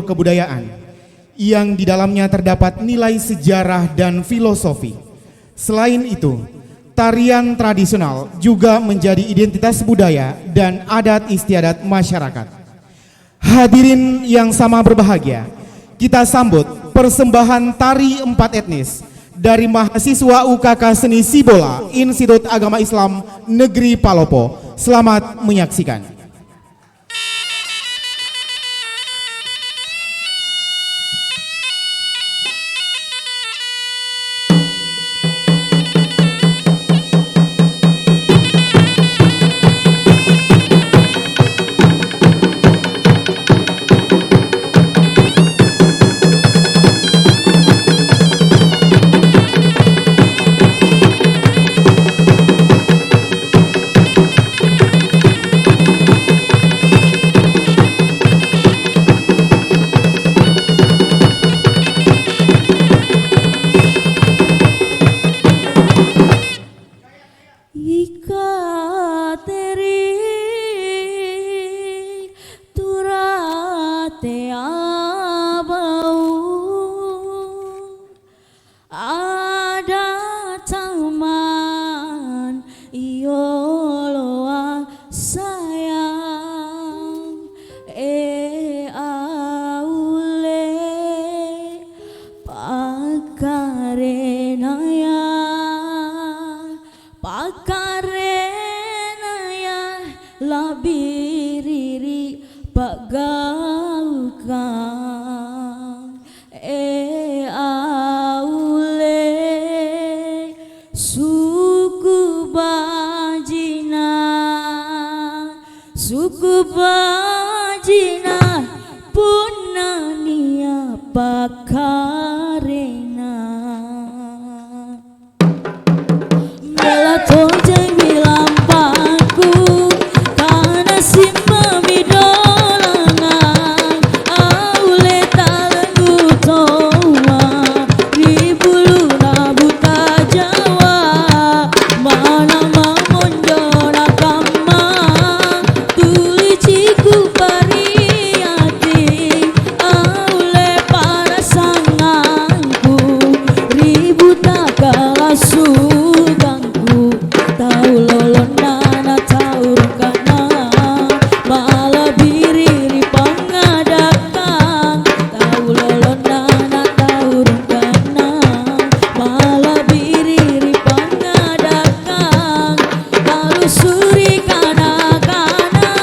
kebudayaan yang di dalamnya terdapat nilai sejarah dan filosofi. Selain itu, tarian tradisional juga menjadi identitas budaya dan adat istiadat masyarakat. Hadirin yang sama berbahagia, kita sambut persembahan tari 4 etnis dari mahasiswa UKK Seni Sibola Institut Agama Islam Negeri Palopo. Selamat menyaksikan. Labiriri pagaukan aule suku bajina punania pakarena melato jeng lampaku karena simba midolangan aule talenggu toa ribulu nabuta jawa mana mamonjona kama tuli ciku pariati aule para sanganku ribu takala sugangku tau lolonana tau rukana malah biriri pangadakan tau lolonana tau rukana malah biriri pangadakan alusuri kana-kana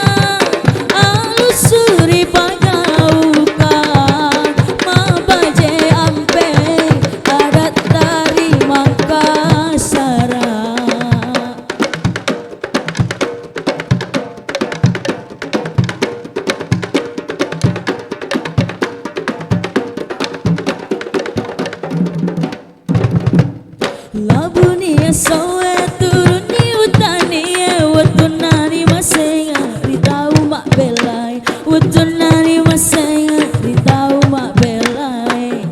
alusuri pagaukan mabaje ampe adat dari Makassar. Labunia soe turuni utani watunani masenga ritau mak belai watunani masenga ritau mak belai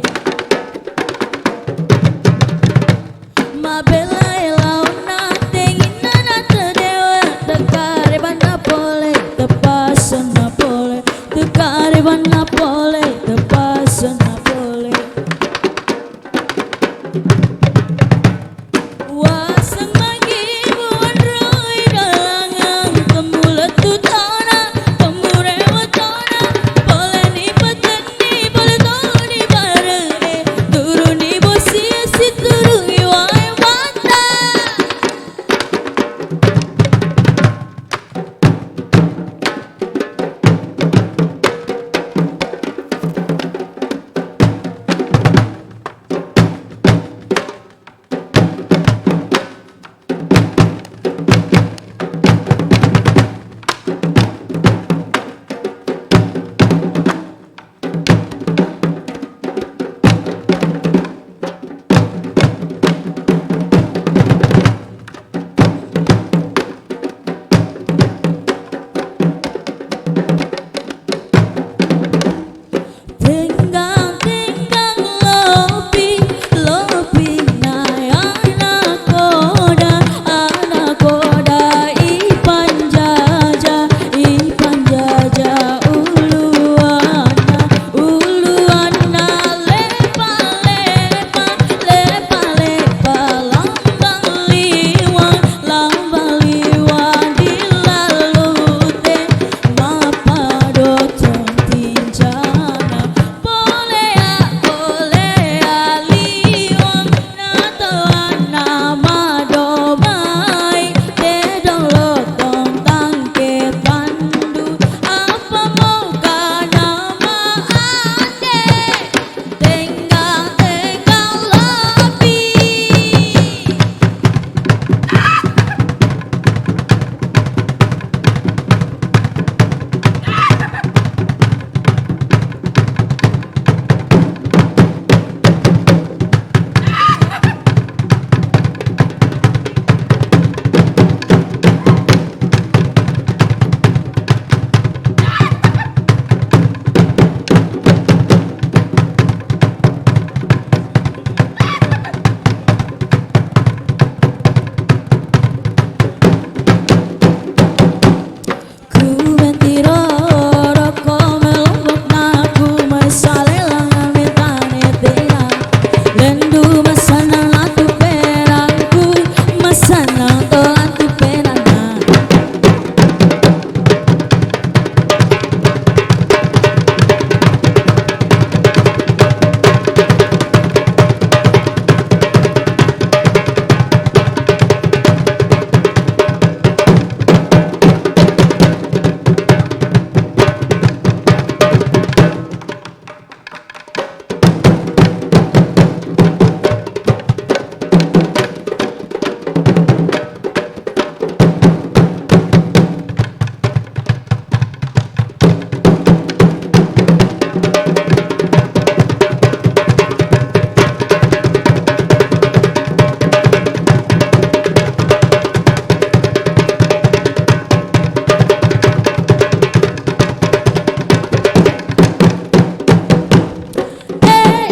launa tengina tedewa tekare bana pole tepasana pole tekare bana pole tepasana pole wasang magi buan roi galangan kemulet tutana kemure watona pole ni petani pole toni barenge turuni bosi si turungi wae mata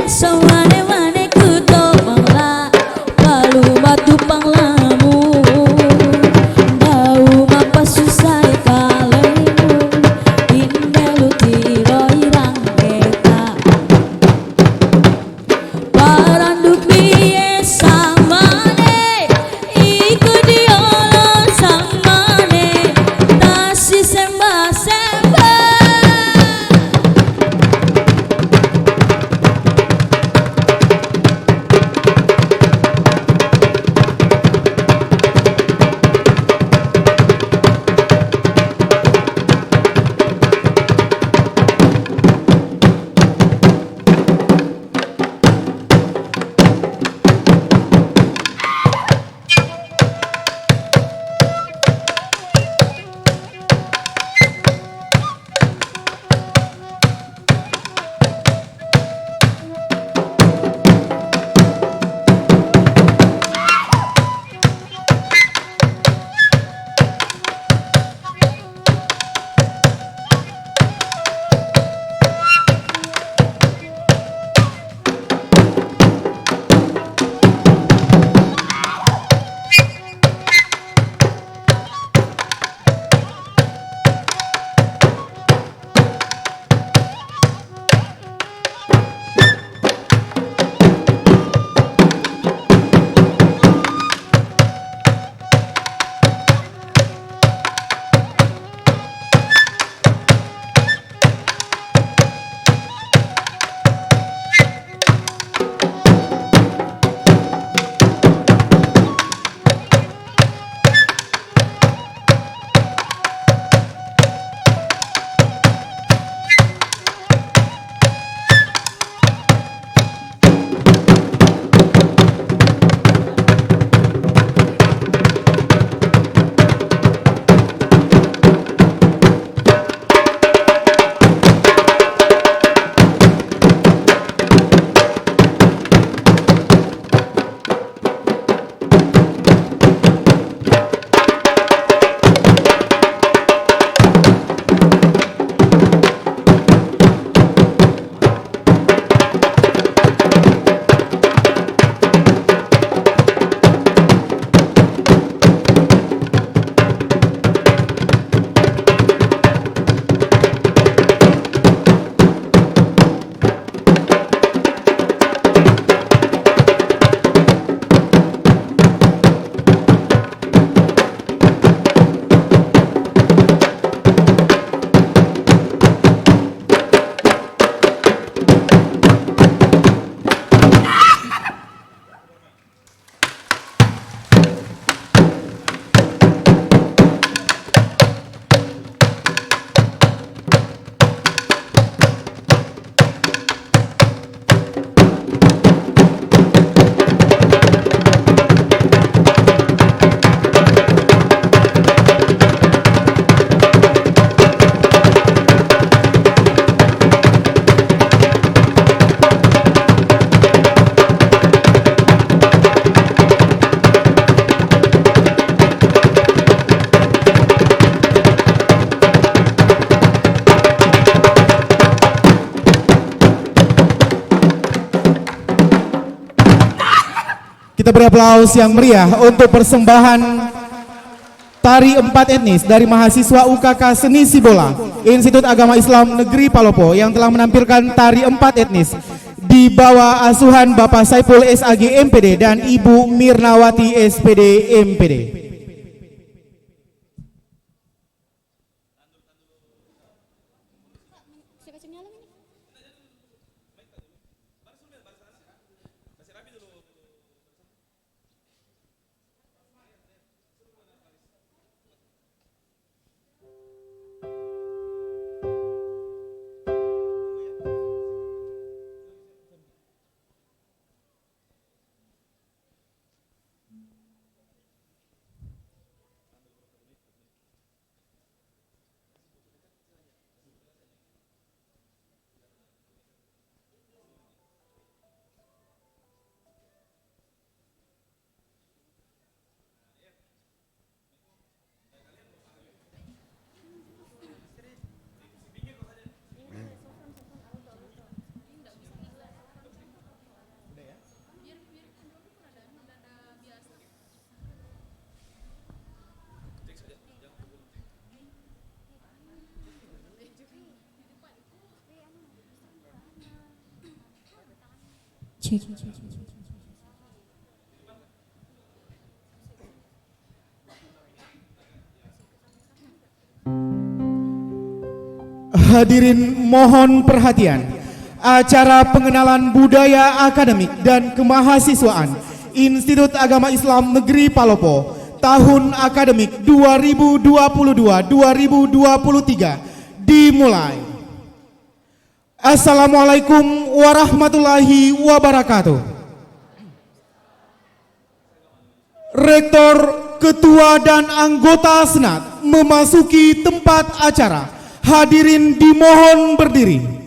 Sawane-wane kuto pangla Palu batu panglamu Bau apa susah kalemu Indelu tiro irang eta Paranduk biye samane Iku diolo samane Tasi sembah-sembah Kita beri aplaus yang meriah untuk persembahan tari 4 etnis dari mahasiswa UKK Seni Sibola, Institut Agama Islam Negeri Palopo yang telah menampilkan tari 4 etnis di bawah asuhan Bapak Saiful SAG MPD dan Ibu Mirnawati SPD MPD. Cek. Hadirin mohon perhatian. Acara pengenalan budaya akademik dan kemahasiswaan Institut Agama Islam Negeri Palopo tahun akademik 2022-2023 dimulai. Assalamualaikum warahmatullahi wabarakatuh. Rektor, ketua dan anggota senat memasuki tempat acara. Hadirin dimohon berdiri.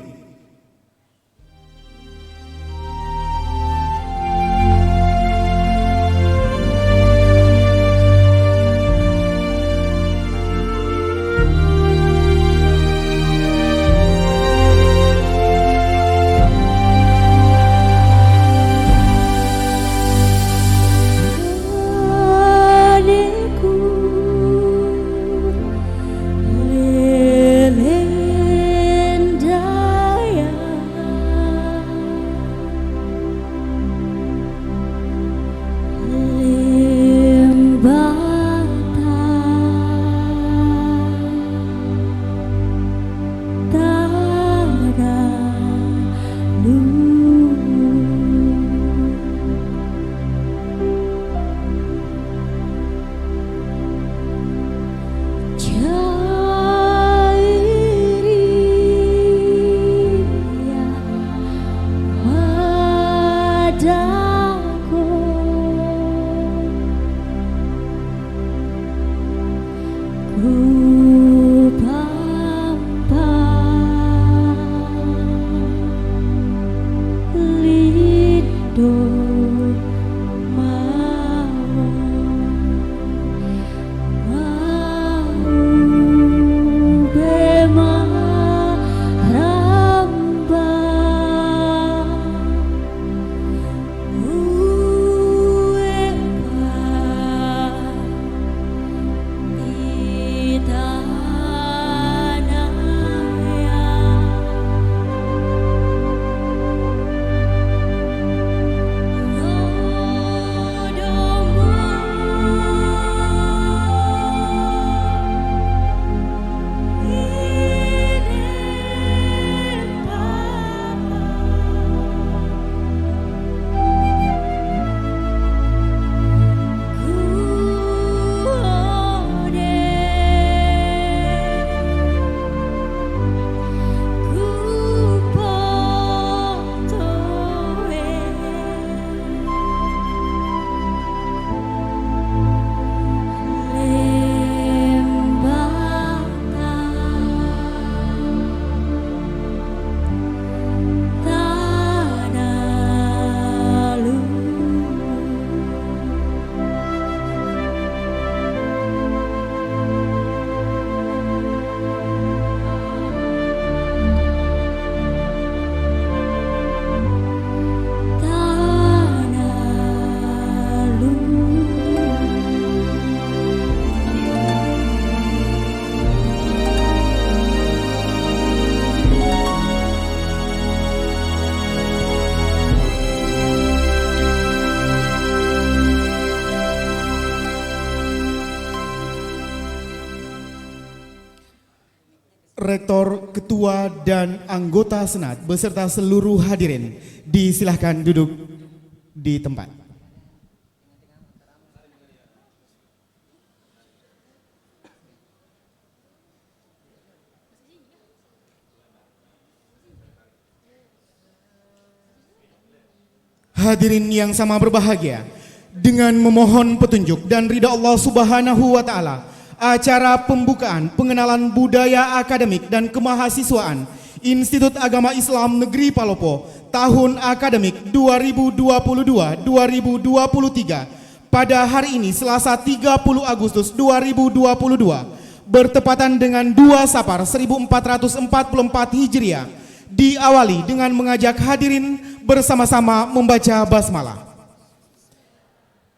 Rektor, ketua, dan anggota senat beserta seluruh hadirin disilahkan duduk di tempat. Hadirin yang sama berbahagia, dengan memohon petunjuk dan ridha Allah Subhanahu wa Ta'ala, acara pembukaan pengenalan budaya akademik dan kemahasiswaan Institut Agama Islam Negeri Palopo tahun akademik 2022-2023 pada hari ini Selasa 30 Agustus 2022 bertepatan dengan 2 Safar 1444 Hijriah diawali dengan mengajak hadirin bersama-sama membaca basmalah.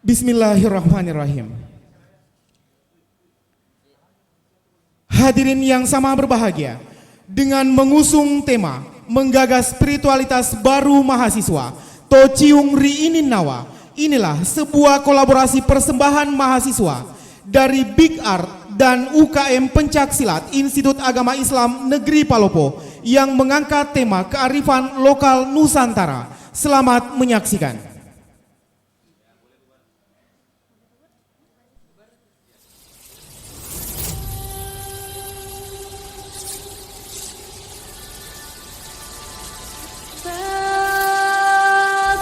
Bismillahirrahmanirrahim. Hadirin yang sama berbahagia, dengan mengusung tema menggagas spiritualitas baru mahasiswa, Tociung Riinin Nawa. Inilah sebuah kolaborasi persembahan mahasiswa dari Big Art dan UKM Pencaksilat Institut Agama Islam Negeri Palopo yang mengangkat tema kearifan lokal Nusantara. Selamat menyaksikan.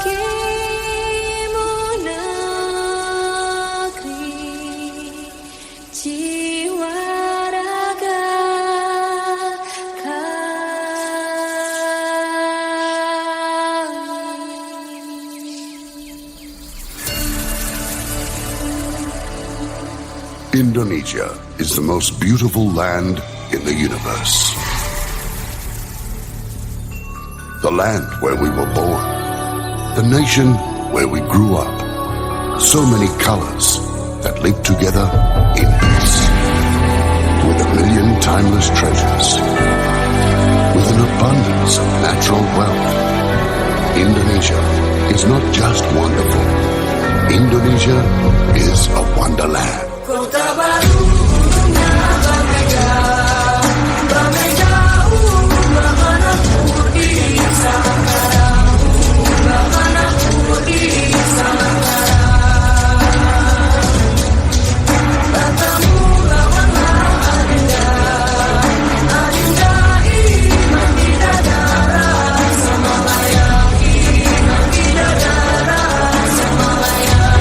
Bagimu negeri jiwa raga kami. Indonesia is the most beautiful land in the universe. The land where we were born. The nation where we grew up. So many colors that live together in peace. With a million timeless treasures. With an abundance of natural wealth. Indonesia is not just wonderful. Indonesia is a wonderland. Kota baru punya bagai jauh, bahkan aku di sana, bahkan aku di sana. Katamu lawanlah adinda iman tidak darah, sama layak iman tidak darah, sama layak.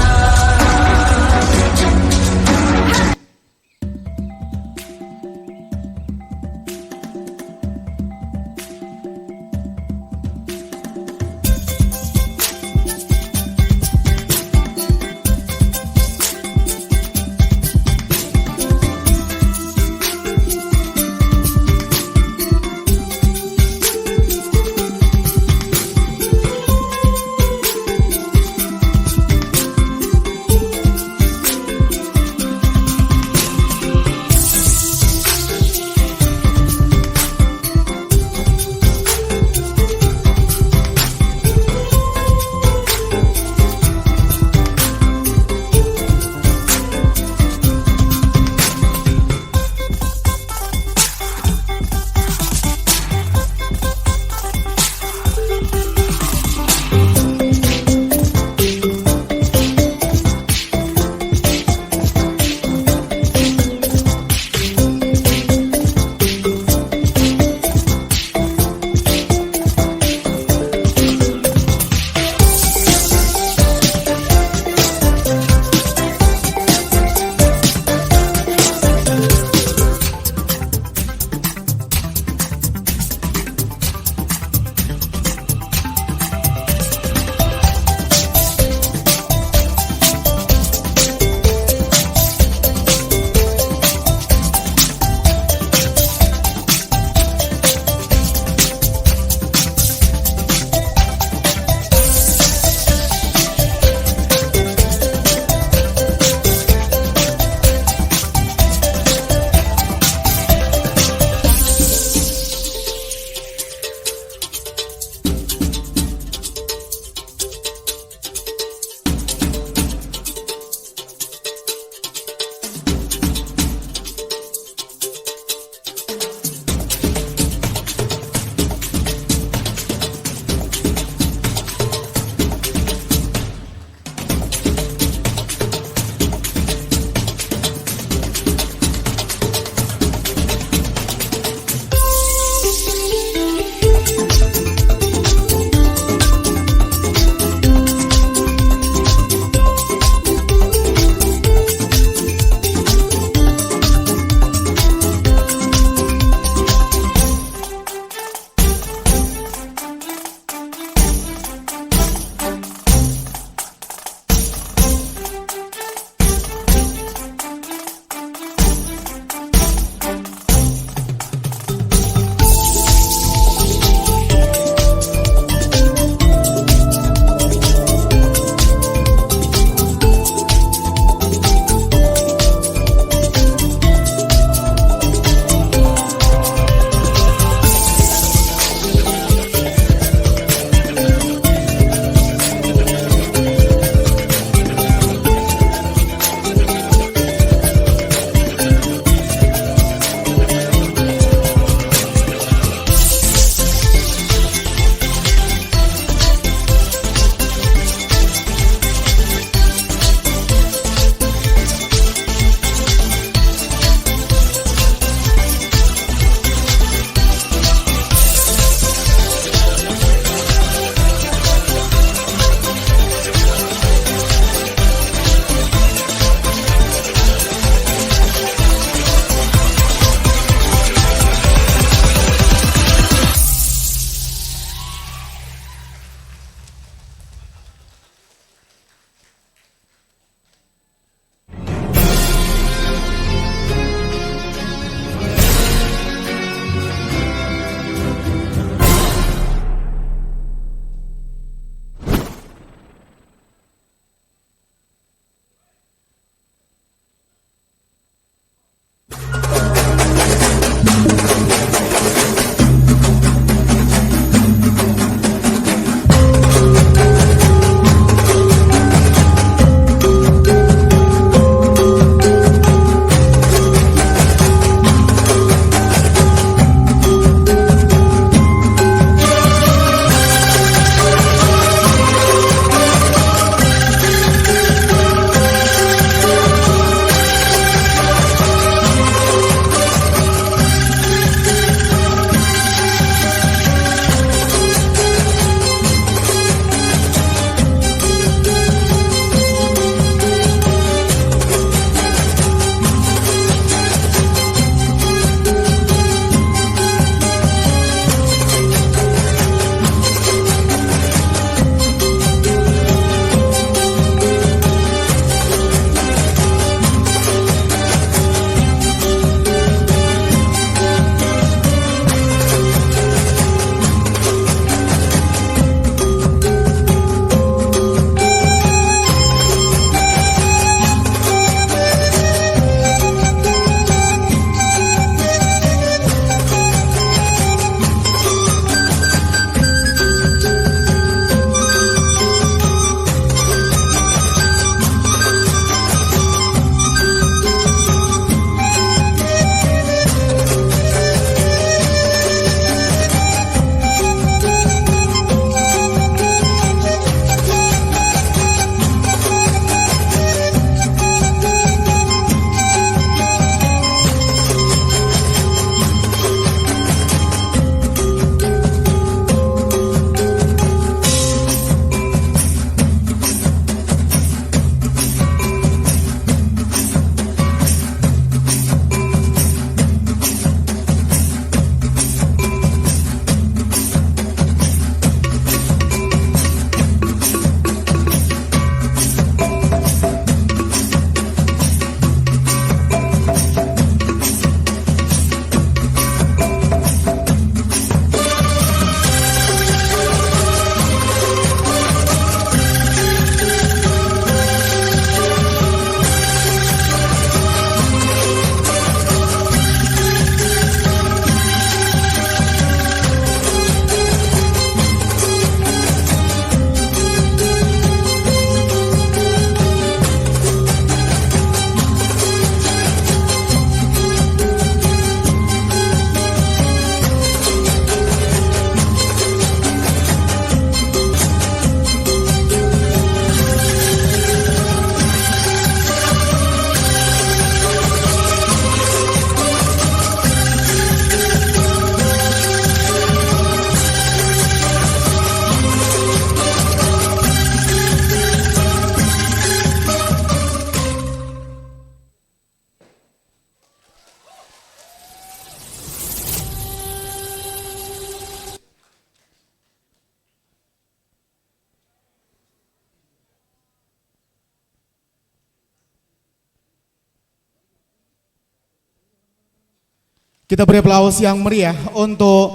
Kita beri aplaus yang meriah untuk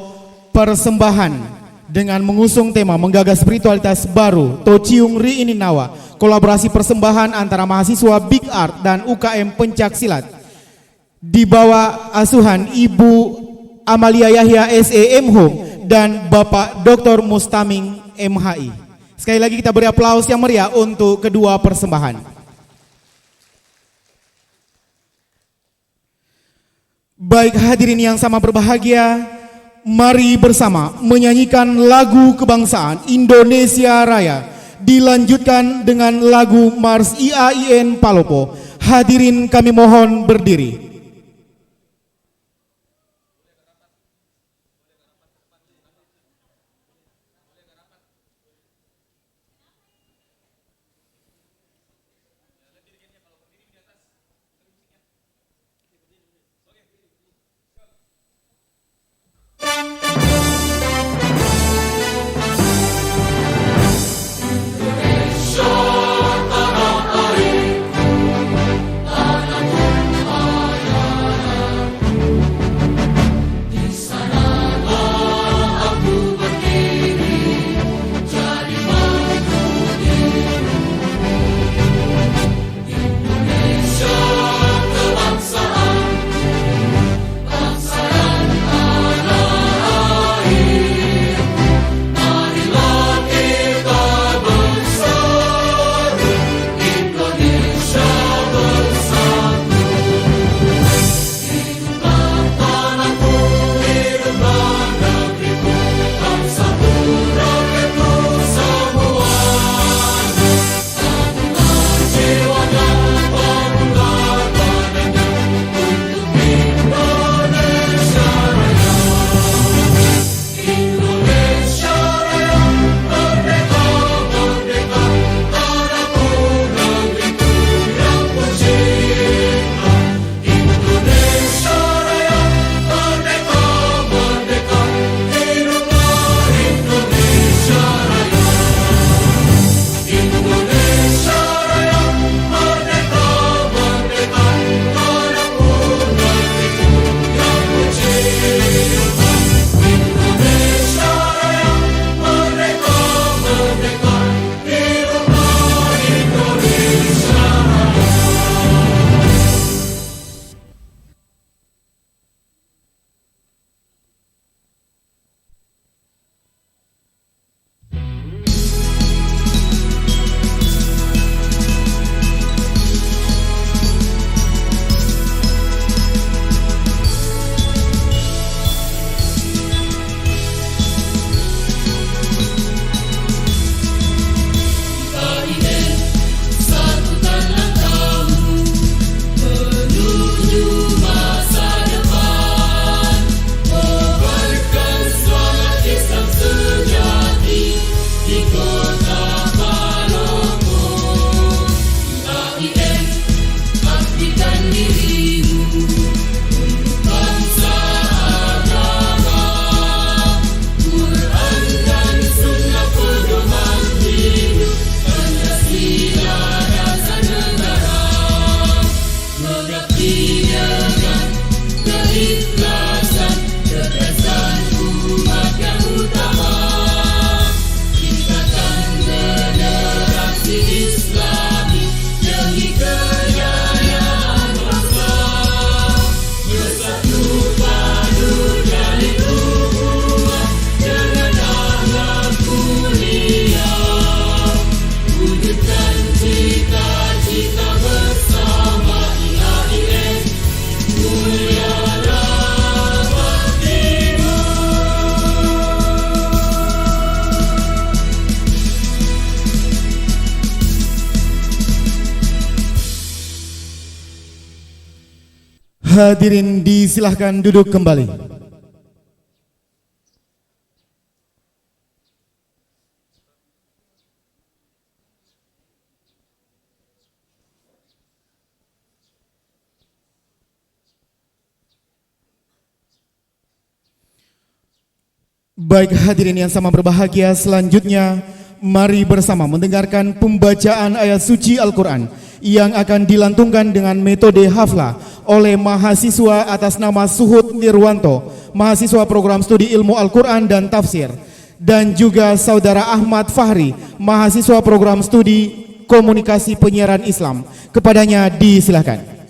persembahan dengan mengusung tema menggagas spiritualitas baru Tociung Riininawa, kolaborasi persembahan antara mahasiswa Big Art dan UKM Pencak Silat di bawah asuhan Ibu Amalia Yahya SE Home dan Bapak Dr. Mustaming MHI. Sekali lagi kita beri aplaus yang meriah untuk kedua persembahan. Baik hadirin yang sama berbahagia, mari bersama menyanyikan lagu kebangsaan Indonesia Raya, dilanjutkan dengan lagu Mars IAIN Palopo. Hadirin kami mohon berdiri. Hadirin disilahkan duduk kembali. Baik hadirin yang sama berbahagia, selanjutnya mari bersama mendengarkan pembacaan ayat suci Al-Quran yang akan dilantungkan dengan metode haflah oleh mahasiswa atas nama Suhud Nirwanto, mahasiswa program studi ilmu Al-Quran dan Tafsir, dan juga saudara Ahmad Fahri, mahasiswa program studi komunikasi penyiaran Islam. Kepadanya disilahkan.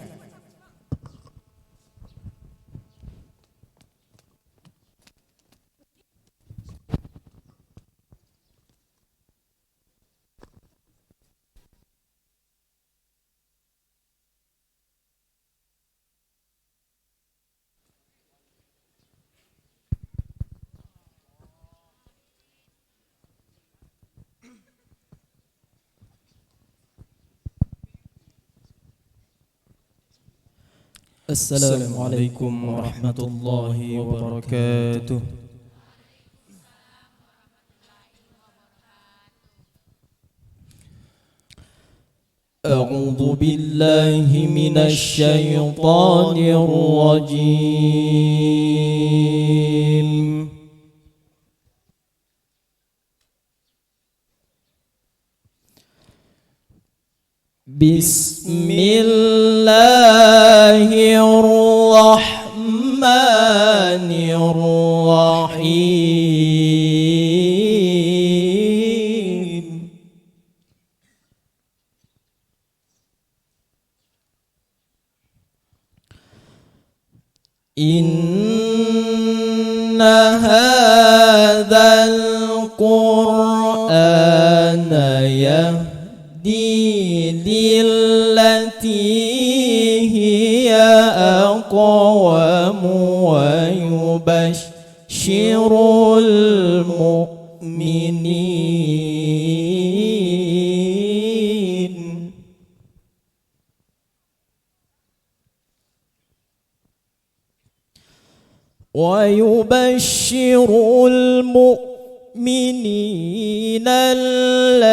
Assalamualaikum warahmatullahi wabarakatuh. A'udzu billahi minasy syaithanir rajim. Bismillahirrahmanirrahim. Inna hadzal Qur'ana yahdi lillati hiya aqwam wa yubashshirul mu'minin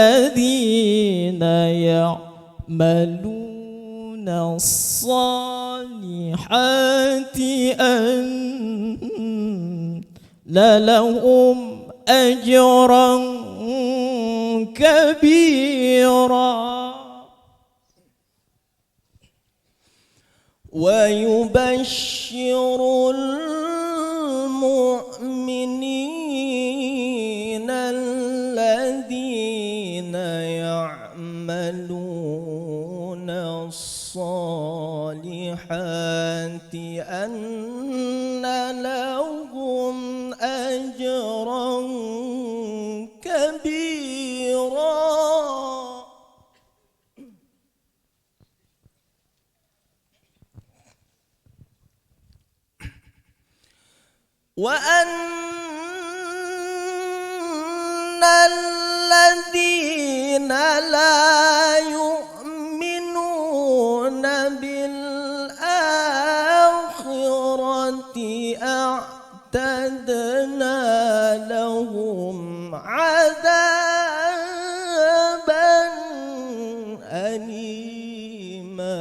الذين يعملون الصالحات أن لهم أجرا كبيرا ويبشر المؤمنين الذين يعملون الصالحات أن لهم أجرا كبيرا وأن الذين لا يؤمنون بالآخرة أعتدنا لهم عذابا أليما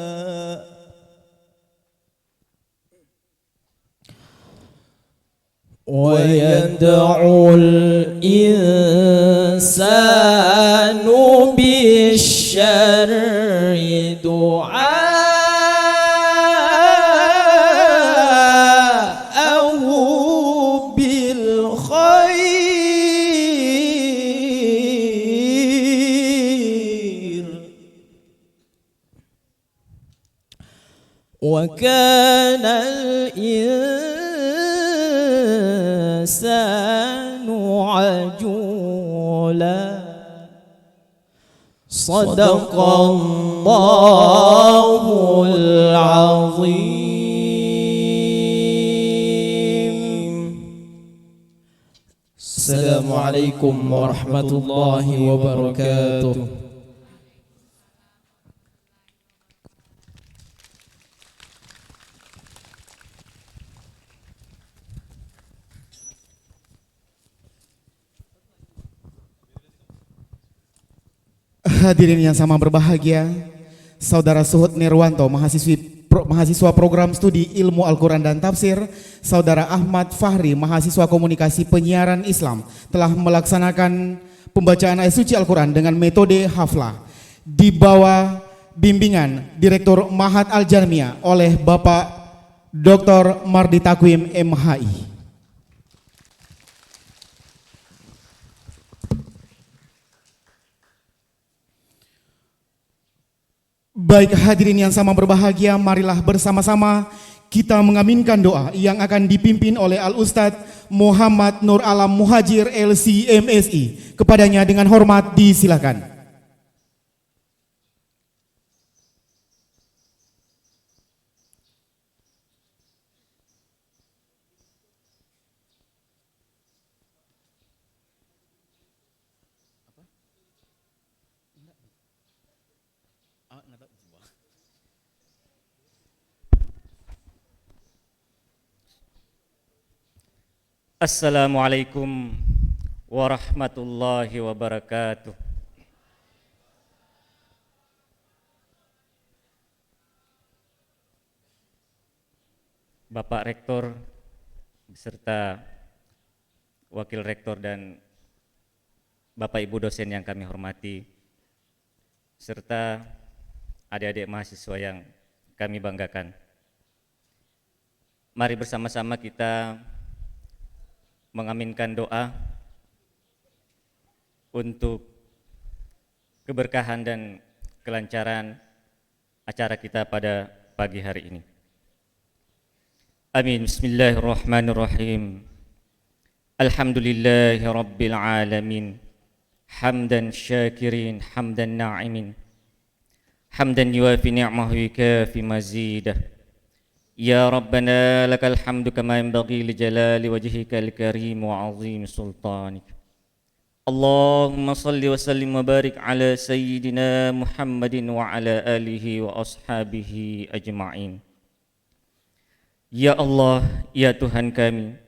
ويدعو الإنسان بالشر دعاءه بالخير وكان الإنسان عجولا صدق الله العظيم. السلام عليكم ورحمة الله وبركاته. Hadirin yang sama berbahagia, Saudara Suhud Nirwanto, mahasiswa program studi ilmu Al-Quran dan Tafsir, Saudara Ahmad Fahri, mahasiswa komunikasi penyiaran Islam, telah melaksanakan pembacaan ayat suci Al-Quran dengan metode haflah. Di bawah bimbingan Direktur Mahat Al-Jarmiyah oleh Bapak Dr. Mardi Takwim MHI. Baik hadirin yang sama berbahagia, marilah bersama-sama kita mengaminkan doa yang akan dipimpin oleh Al-Ustadz Muhammad Nur Alam Muhajir LC MSI. Kepadanya dengan hormat disilakan. Assalamualaikum warahmatullahi wabarakatuh. Bapak Rektor beserta Wakil Rektor dan Bapak Ibu dosen yang kami hormati, serta adik-adik mahasiswa yang kami banggakan. Mari bersama-sama kita mengaminkan doa untuk keberkahan dan kelancaran acara kita pada pagi hari ini. Amin. Bismillahirrahmanirrahim. Alhamdulillahi rabbil alamin. Hamdan syakirin, hamdan na'imin. Hamdan yuafi ni'mahu yukafi mazidah. Ya Rabbana lakal hamdu kama yanbaghi li jalali wajhikal karim wa azim sultanik. Allahumma salli wa sallim wa barik ala sayyidina Muhammadin wa ala alihi wa ashabihi ajma'in. Ya Allah, ya Tuhan kami,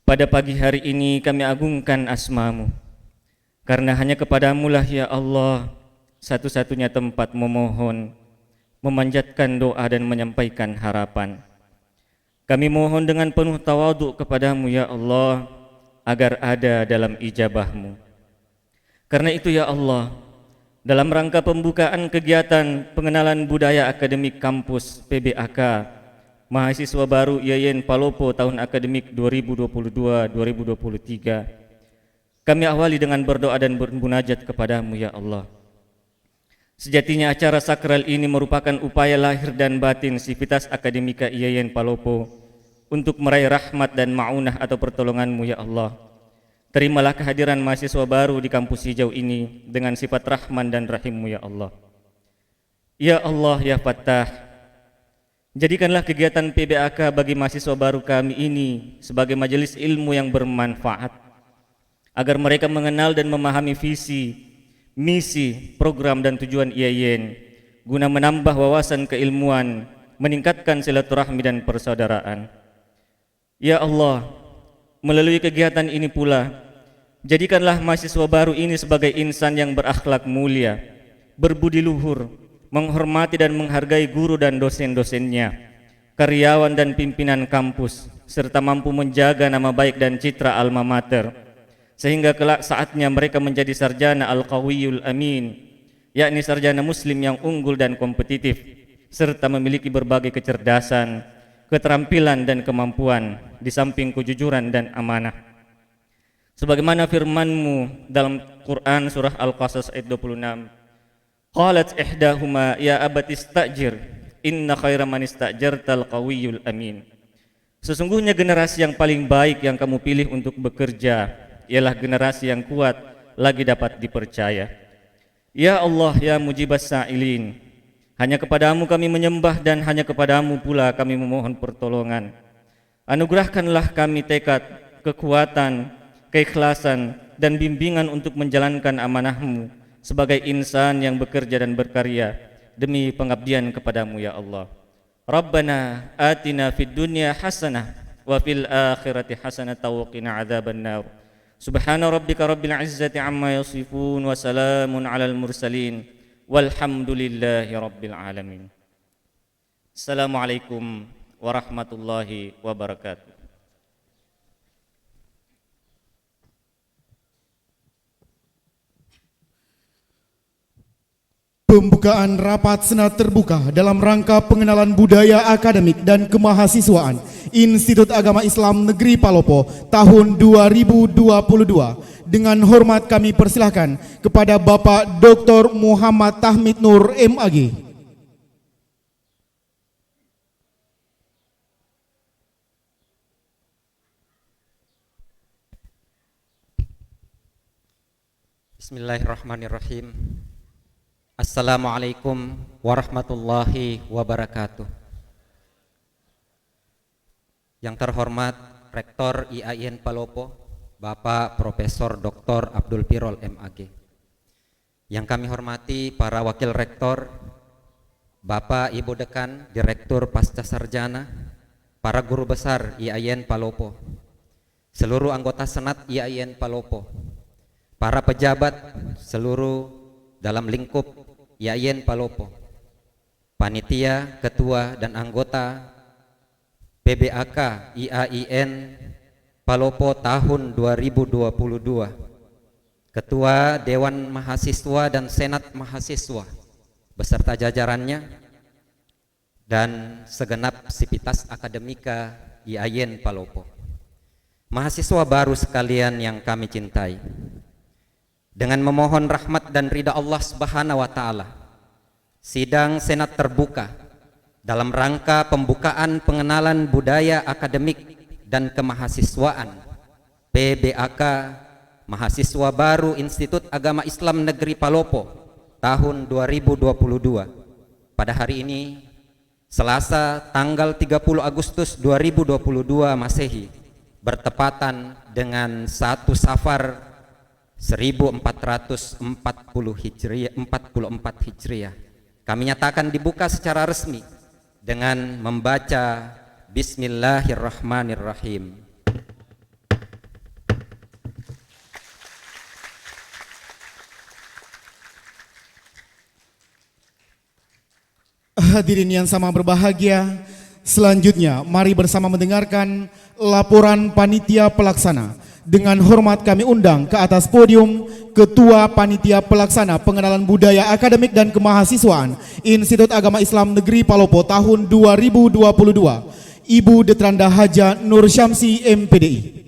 pada pagi hari ini kami agungkan asma-Mu, karena hanya kepadamu lah ya Allah satu-satunya tempat memohon, memanjatkan doa dan menyampaikan harapan. Kami mohon dengan penuh tawadhu kepadamu ya Allah, agar ada dalam ijabah-Mu. Karena itu ya Allah, dalam rangka pembukaan kegiatan pengenalan budaya akademik kampus PBAK mahasiswa baru IAIN Palopo tahun akademik 2022-2023, kami awali dengan berdoa dan bermunajat kepadamu ya Allah. Sejatinya acara sakral ini merupakan upaya lahir dan batin Sivitas Akademika IAIN Palopo untuk meraih rahmat dan ma'unah atau pertolongan-Mu ya Allah. Terimalah kehadiran mahasiswa baru di kampus hijau ini dengan sifat rahman dan rahim-Mu ya Allah. Ya Allah ya Fattah, jadikanlah kegiatan PBAK bagi mahasiswa baru kami ini sebagai majelis ilmu yang bermanfaat, agar mereka mengenal dan memahami visi, misi, program dan tujuan IAIN guna menambah wawasan keilmuan, meningkatkan silaturahmi dan persaudaraan. Ya Allah, melalui kegiatan ini pula, jadikanlah mahasiswa baru ini sebagai insan yang berakhlak mulia, berbudi luhur, menghormati dan menghargai guru dan dosen-dosennya, karyawan dan pimpinan kampus, serta mampu menjaga nama baik dan citra alma mater, sehingga kelak saatnya mereka menjadi sarjana al-qawiyul amin, yakni sarjana muslim yang unggul dan kompetitif, serta memiliki berbagai kecerdasan, keterampilan dan kemampuan di samping kejujuran dan amanah. Sebagaimana firman-Mu dalam Quran surah Al-Qasas ayat 26, qalat ihdahuma ya abati istajir inna khaira man istajartal qawiyul amin. Sesungguhnya generasi yang paling baik yang kamu pilih untuk bekerja ialah generasi yang kuat lagi dapat dipercaya. Ya Allah ya mujibas sa'ilin, hanya kepadamu kami menyembah dan hanya kepadamu pula kami memohon pertolongan. Anugerahkanlah kami tekad, kekuatan, keikhlasan dan bimbingan untuk menjalankan amanah-Mu sebagai insan yang bekerja dan berkarya demi pengabdian kepadamu ya Allah. Rabbana atina fid dunya hasanah wa fil akhirati hasanah wa qina adzabannar. Subhana rabbika rabbil izzati amma yasifun wa salamun alal mursalin walhamdulillahi rabbil alamin. Assalamualaikum warahmatullahi wabarakatuh. Pembukaan rapat senat terbuka dalam rangka pengenalan budaya akademik dan kemahasiswaan Institut Agama Islam Negeri Palopo tahun 2022. Dengan hormat kami persilahkan kepada Bapak Dr. Muhammad Tahmid Nur MAG. Bismillahirrahmanirrahim. Assalamualaikum warahmatullahi wabarakatuh. Yang terhormat Rektor IAIN Palopo, Bapak Profesor Dr. Abdul Pirol MAG. Yang kami hormati para Wakil Rektor, Bapak Ibu Dekan, Direktur Pasca Sarjana, para guru besar IAIN Palopo, seluruh anggota Senat IAIN Palopo, para pejabat seluruh dalam lingkup IAIN Palopo, panitia, ketua dan anggota PBAK IAIN Palopo tahun 2022, ketua Dewan Mahasiswa dan Senat Mahasiswa beserta jajarannya, dan segenap sivitas akademika IAIN Palopo. Mahasiswa baru sekalian yang kami cintai, dengan memohon rahmat dan ridha Allah Subhanahu wa Ta'ala, sidang Senat terbuka dalam rangka pembukaan pengenalan budaya akademik dan kemahasiswaan PBAK Mahasiswa Baru Institut Agama Islam Negeri Palopo tahun 2022 pada hari ini, Selasa tanggal 30 Agustus 2022 Masehi, bertepatan dengan 1 Safar 1444 Hijriah. Kami nyatakan dibuka secara resmi dengan membaca Bismillahirrahmanirrahim. Hadirin yang sama berbahagia, selanjutnya mari bersama mendengarkan laporan panitia pelaksana. Dengan hormat kami undang ke atas podium Ketua Panitia Pelaksana Pengenalan Budaya Akademik dan Kemahasiswaan Institut Agama Islam Negeri Palopo tahun 2022, Ibu Detranda Haja Nur Syamsi MPDI.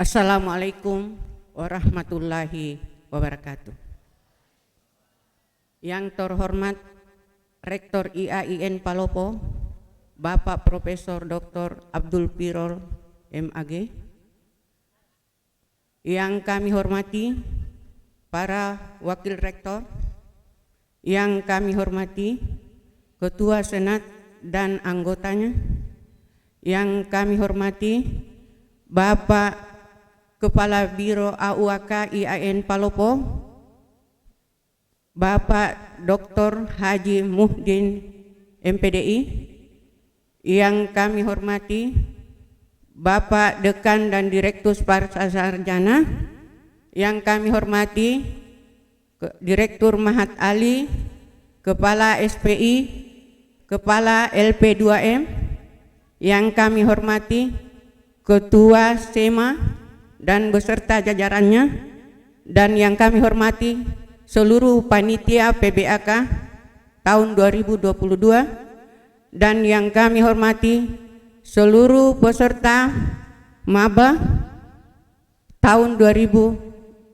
Assalamualaikum warahmatullahi wabarakatuh. Yang terhormat Rektor IAIN Palopo, Bapak Profesor Dr. Abdul Pirol MAG. Yang kami hormati para Wakil Rektor, yang kami hormati Ketua Senat dan anggotanya, yang kami hormati Bapak Kepala Biro AUAK IAIN Palopo, Bapak Dr. Haji Muhdin MPDI, yang kami hormati Bapak Dekan dan Direktur Pasca Sarjana, yang kami hormati Direktur Mahat Ali, Kepala SPI, Kepala LP2M, yang kami hormati Ketua SEMA dan beserta jajarannya, dan yang kami hormati seluruh panitia PBAK tahun 2022, dan yang kami hormati seluruh peserta maba tahun 2022.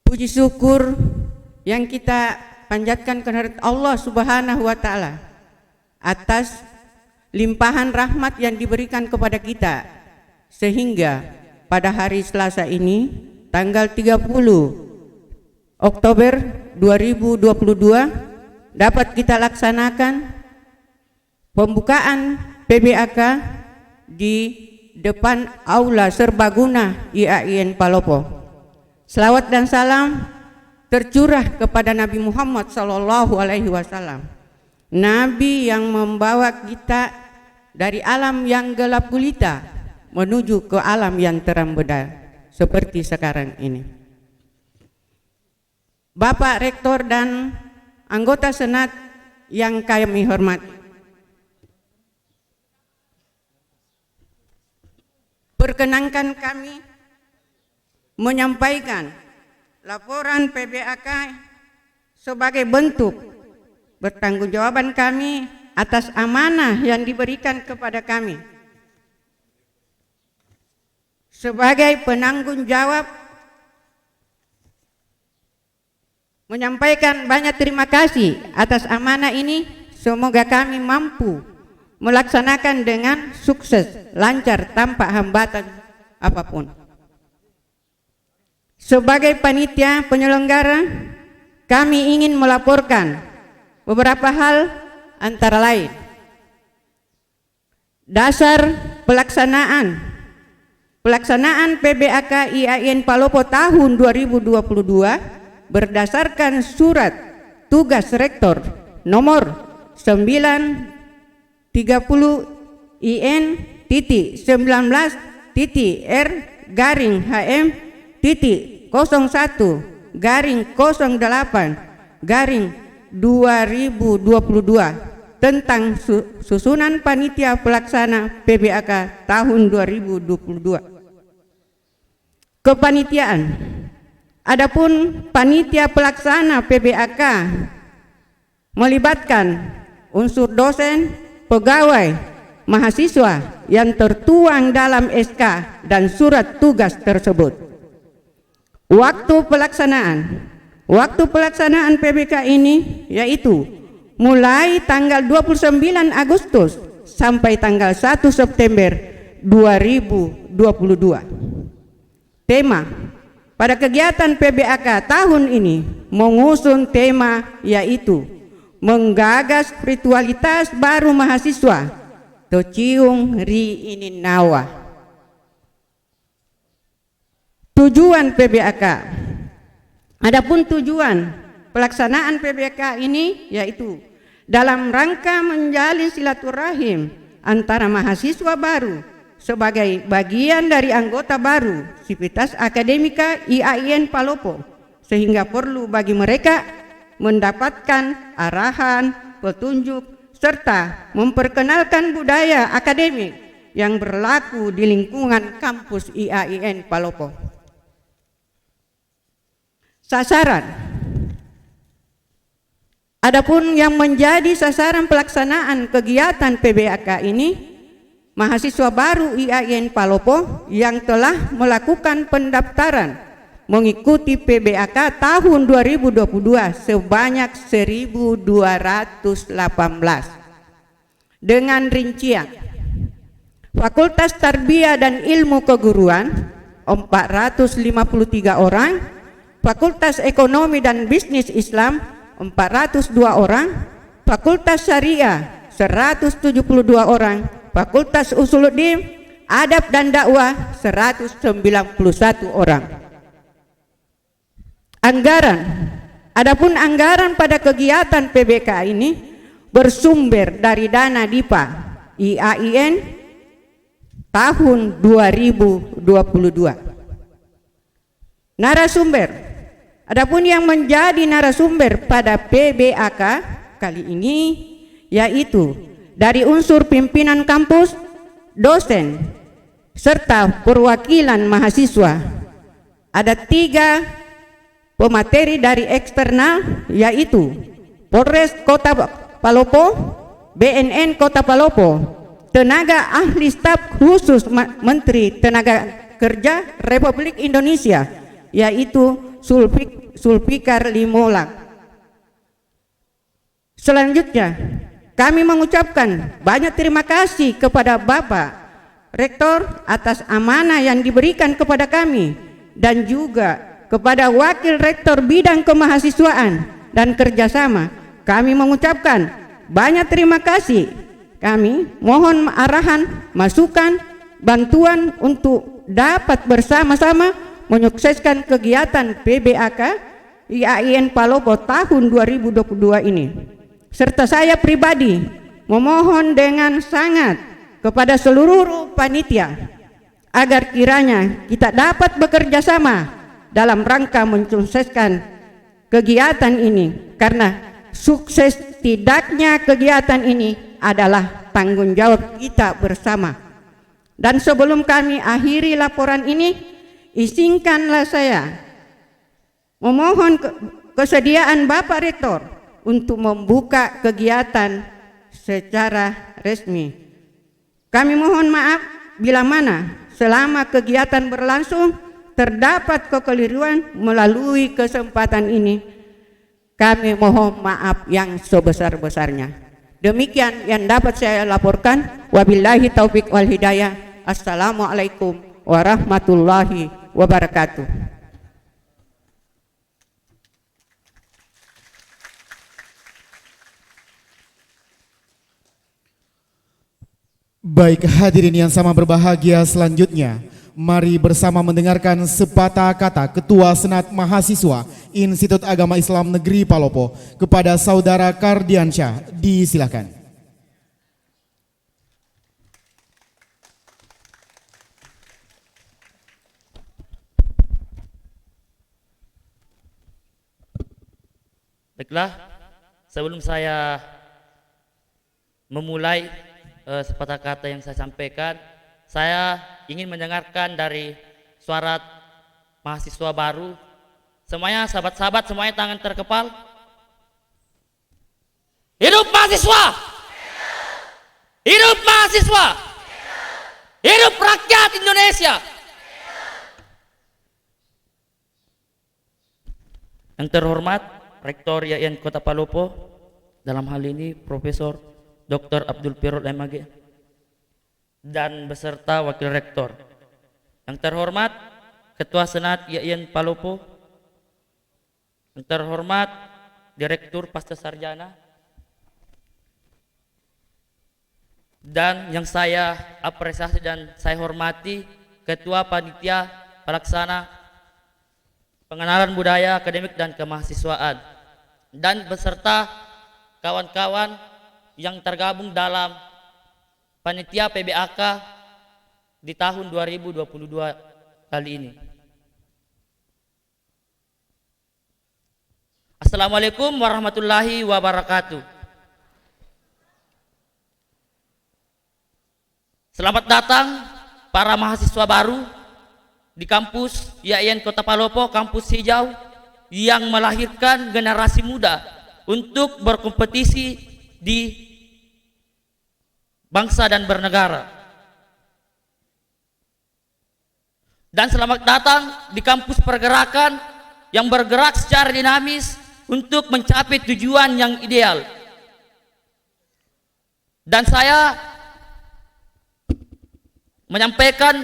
Puji syukur yang kita panjatkan kehadirat Allah Subhanahu wa Ta'ala atas limpahan rahmat yang diberikan kepada kita, sehingga pada hari Selasa ini tanggal 30 Oktober 2022 dapat kita laksanakan pembukaan PBAK di depan Aula Serbaguna IAIN Palopo. Selawat dan salam tercurah kepada Nabi Muhammad SAW, Nabi yang membawa kita dari alam yang gelap gulita menuju ke alam yang terang benderang seperti sekarang ini. Bapak Rektor dan anggota Senat yang kami hormati. Perkenankan kami menyampaikan laporan PBAK sebagai bentuk bertanggungjawaban kami atas amanah yang diberikan kepada kami. Sebagai penanggung jawab, menyampaikan banyak terima kasih atas amanah ini. Semoga kami mampu melaksanakan dengan sukses, lancar, tanpa hambatan apapun. Sebagai panitia penyelenggara, kami ingin melaporkan beberapa hal, antara lain dasar pelaksanaan PBAK IAIN Palopo tahun 2022 berdasarkan surat tugas rektor nomor 930 IN.TT19-HM-01-08-2022 tentang susunan panitia pelaksana PBAK tahun 2022. Kepanitiaan. Adapun panitia pelaksana PBAK melibatkan unsur dosen, pegawai, mahasiswa yang tertuang dalam SK dan surat tugas tersebut. Waktu pelaksanaan PBK ini yaitu mulai tanggal 29 Agustus sampai tanggal 1 September 2022. Tema pada kegiatan PBAK tahun ini mengusung tema yaitu menggagas spiritualitas baru mahasiswa Tociung Ri Ininawa. Tujuan PBAK. Adapun tujuan pelaksanaan PBAK ini yaitu dalam rangka menjalin silaturahim antara mahasiswa baru sebagai bagian dari anggota baru Sivitas Akademika IAIN Palopo, sehingga perlu bagi mereka mendapatkan arahan, petunjuk, serta memperkenalkan budaya akademik yang berlaku di lingkungan kampus IAIN Palopo. Sasaran. Adapun yang menjadi sasaran pelaksanaan kegiatan PBAK ini, mahasiswa baru IAIN Palopo yang telah melakukan pendaftaran mengikuti PBAK tahun 2022 sebanyak 1.218 dengan rincian Fakultas Tarbiyah dan Ilmu Keguruan 453 orang, Fakultas Ekonomi dan Bisnis Islam 402 orang, Fakultas Syariah 172 orang, Fakultas Usuluddin, Adab dan Dakwah 191 orang. Anggaran. Adapun anggaran pada kegiatan PBK ini bersumber dari dana DIPA IAIN tahun 2022. Narasumber. Adapun yang menjadi narasumber pada PBAK kali ini yaitu dari unsur pimpinan kampus, dosen, serta perwakilan mahasiswa. Ada 3 pemateri dari eksternal yaitu Polres Kota Palopo, BNN Kota Palopo, tenaga ahli staf khusus Menteri Tenaga Kerja Republik Indonesia yaitu Sulfikar Limolang. Selanjutnya kami mengucapkan banyak terima kasih kepada Bapak Rektor atas amanah yang diberikan kepada kami dan juga kepada Wakil Rektor Bidang Kemahasiswaan dan Kerjasama. Kami mengucapkan banyak terima kasih. Kami mohon arahan, masukan, bantuan untuk dapat bersama-sama menyukseskan kegiatan PBAK IAIN Palopo tahun 2022 ini. Serta saya pribadi memohon dengan sangat kepada seluruh panitia agar kiranya kita dapat bekerja sama dalam rangka mensukseskan kegiatan ini, karena sukses tidaknya kegiatan ini adalah tanggung jawab kita bersama. Dan sebelum kami akhiri laporan ini, izinkanlah saya memohon kesediaan Bapak Rektor untuk membuka kegiatan secara resmi. Kami mohon maaf bila mana selama kegiatan berlangsung terdapat kekeliruan melalui kesempatan ini. Kami mohon maaf yang sebesar-besarnya. Demikian yang dapat saya laporkan. Wabillahi taufik wal hidayah. Assalamualaikum warahmatullahi wabarakatuh. Baik hadirin yang sama berbahagia, selanjutnya mari bersama mendengarkan sepatah kata Ketua Senat Mahasiswa Institut Agama Islam Negeri Palopo kepada Saudara Kardiansyah. Disilakan. Baiklah, sebelum saya memulai sepatah kata yang saya sampaikan, saya ingin mendengarkan dari suara mahasiswa baru. Semuanya, sahabat-sahabat, semuanya tangan terkepal. Hidup mahasiswa! Hidup mahasiswa! Hidup rakyat Indonesia! Yang terhormat Rektor IAIN Kota Palopo, dalam hal ini Profesor Dr. Abdul Pirot MAG, dan beserta Wakil Rektor. Yang terhormat Ketua Senat IAIN Palopo, yang terhormat Direktur Pasca Sarjana, dan yang saya apresiasi dan saya hormati Ketua Panitia Pelaksana Pengenalan Budaya Akademik dan Kemahasiswaan, dan beserta kawan-kawan yang tergabung dalam panitia PBAK di tahun 2022 kali ini. Assalamualaikum warahmatullahi wabarakatuh. Selamat datang para mahasiswa baru di kampus IAIN Kota Palopo, kampus hijau yang melahirkan generasi muda untuk berkompetisi di bangsa dan bernegara. Dan selamat datang di kampus pergerakan yang bergerak secara dinamis untuk mencapai tujuan yang ideal. Dan saya menyampaikan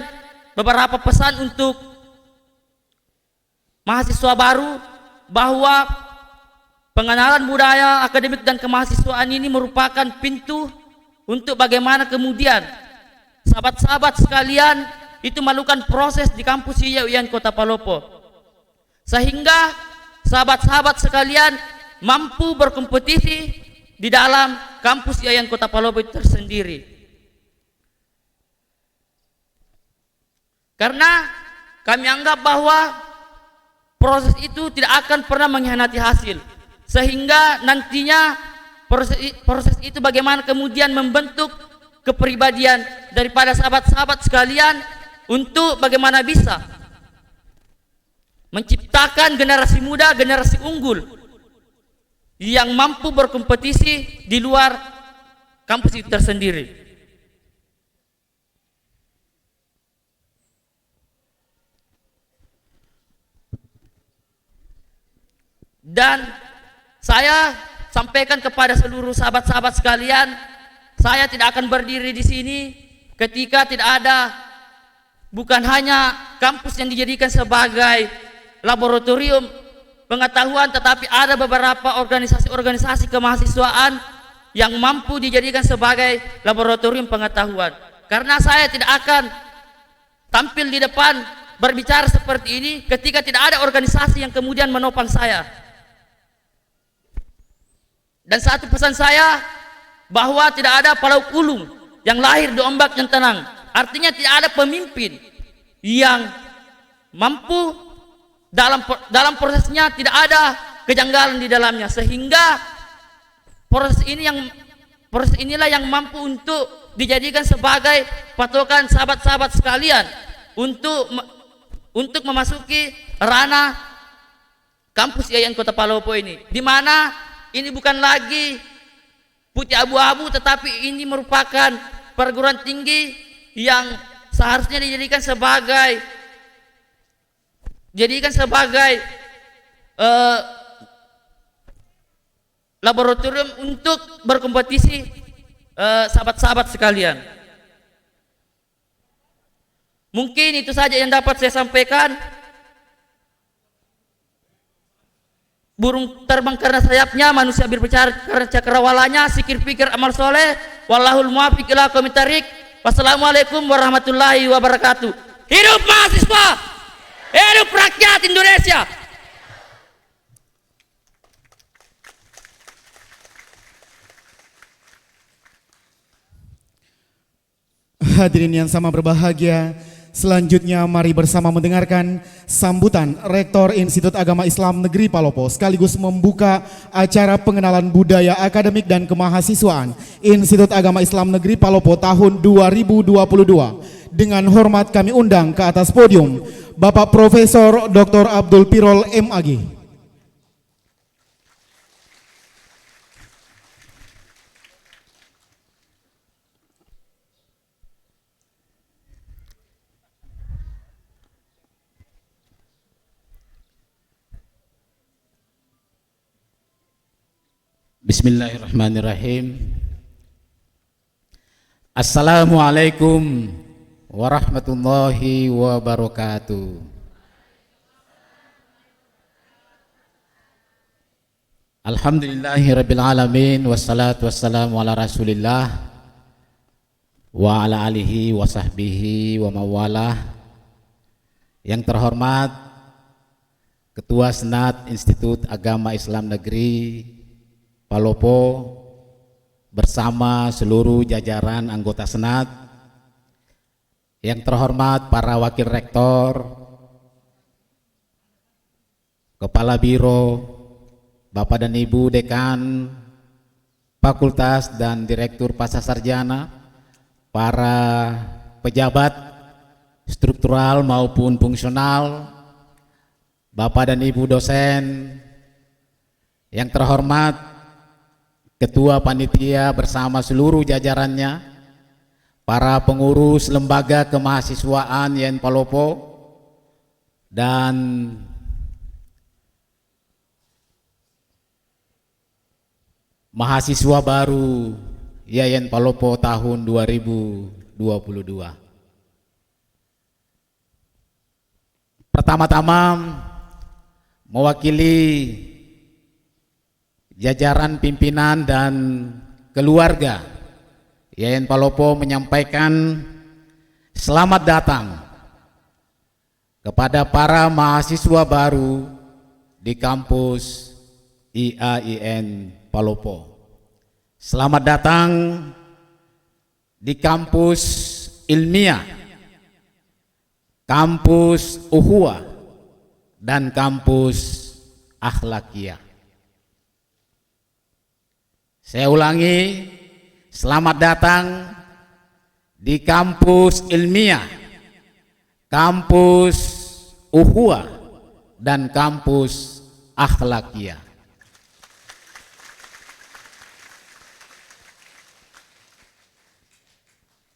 beberapa pesan untuk mahasiswa baru, bahwa pengenalan budaya akademik dan kemahasiswaan ini merupakan pintu untuk bagaimana kemudian sahabat-sahabat sekalian itu melakukan proses di kampus IAIN Kota Palopo, sehingga sahabat-sahabat sekalian mampu berkompetisi di dalam kampus IAIN Kota Palopo itu tersendiri. Karena kami anggap bahwa proses itu tidak akan pernah mengkhianati hasil, sehingga nantinya proses itu bagaimana kemudian membentuk kepribadian daripada sahabat-sahabat sekalian untuk bagaimana bisa menciptakan generasi muda, generasi unggul yang mampu berkompetisi di luar kampus itu tersendiri. Dan saya sampaikan kepada seluruh sahabat-sahabat sekalian, saya tidak akan berdiri di sini ketika tidak ada, bukan hanya kampus yang dijadikan sebagai laboratorium pengetahuan, tetapi ada beberapa organisasi-organisasi kemahasiswaan yang mampu dijadikan sebagai laboratorium pengetahuan. Karena saya tidak akan tampil di depan berbicara seperti ini ketika tidak ada organisasi yang kemudian menopang saya. Dan satu pesan saya, bahwa tidak ada palauk ulung yang lahir di ombak yang tenang. Artinya tidak ada pemimpin yang mampu dalam prosesnya tidak ada kejanggalan di dalamnya, sehingga proses inilah yang mampu untuk dijadikan sebagai patokan sahabat-sahabat sekalian untuk memasuki ranah kampus IAIN Kota Palopo ini, di mana ini bukan lagi putih abu-abu, tetapi ini merupakan perguruan tinggi yang seharusnya dijadikan sebagai laboratorium untuk berkompetisi sahabat-sahabat sekalian. Mungkin itu saja yang dapat saya sampaikan. Burung terbang karena sayapnya, manusia berbicara karena cakrawalanya, sikir pikir amal soleh. Wallahul muwaffiq ila aqwamit thariq. Wassalamualaikum warahmatullahi wabarakatuh. Hidup mahasiswa, hidup rakyat Indonesia. Hadirin yang sama berbahagia, selanjutnya mari bersama mendengarkan sambutan Rektor Institut Agama Islam Negeri Palopo sekaligus membuka acara pengenalan budaya akademik dan kemahasiswaan Institut Agama Islam Negeri Palopo tahun 2022. Dengan hormat kami undang ke atas podium Bapak Profesor Dr. Abdul Pirol MAG. Bismillahirrahmanirrahim. Assalamualaikum warahmatullahi wabarakatuh. Alhamdulillahirabbil alamin, wassalatu wassalamu ala Rasulillah wa ala alihi wa sahbihi wa mawalah. Yang terhormat Ketua Senat Institut Agama Islam Negeri Palopo bersama seluruh jajaran anggota Senat, yang terhormat para wakil rektor, kepala biro, Bapak dan Ibu dekan fakultas dan direktur pascasarjana, para pejabat struktural maupun fungsional, Bapak dan Ibu dosen, yang terhormat Ketua Panitia bersama seluruh jajarannya, para pengurus lembaga kemahasiswaan IAIN Palopo, dan mahasiswa baru IAIN Palopo tahun 2022. Pertama-tama mewakili jajaran pimpinan dan keluarga IAIN Palopo menyampaikan selamat datang kepada para mahasiswa baru di kampus IAIN Palopo. Selamat datang di kampus ilmiah, kampus Ukhuwah, dan kampus akhlakiyah. Saya ulangi, selamat datang di kampus ilmiah, kampus Ukhuwah, dan kampus akhlakiyah.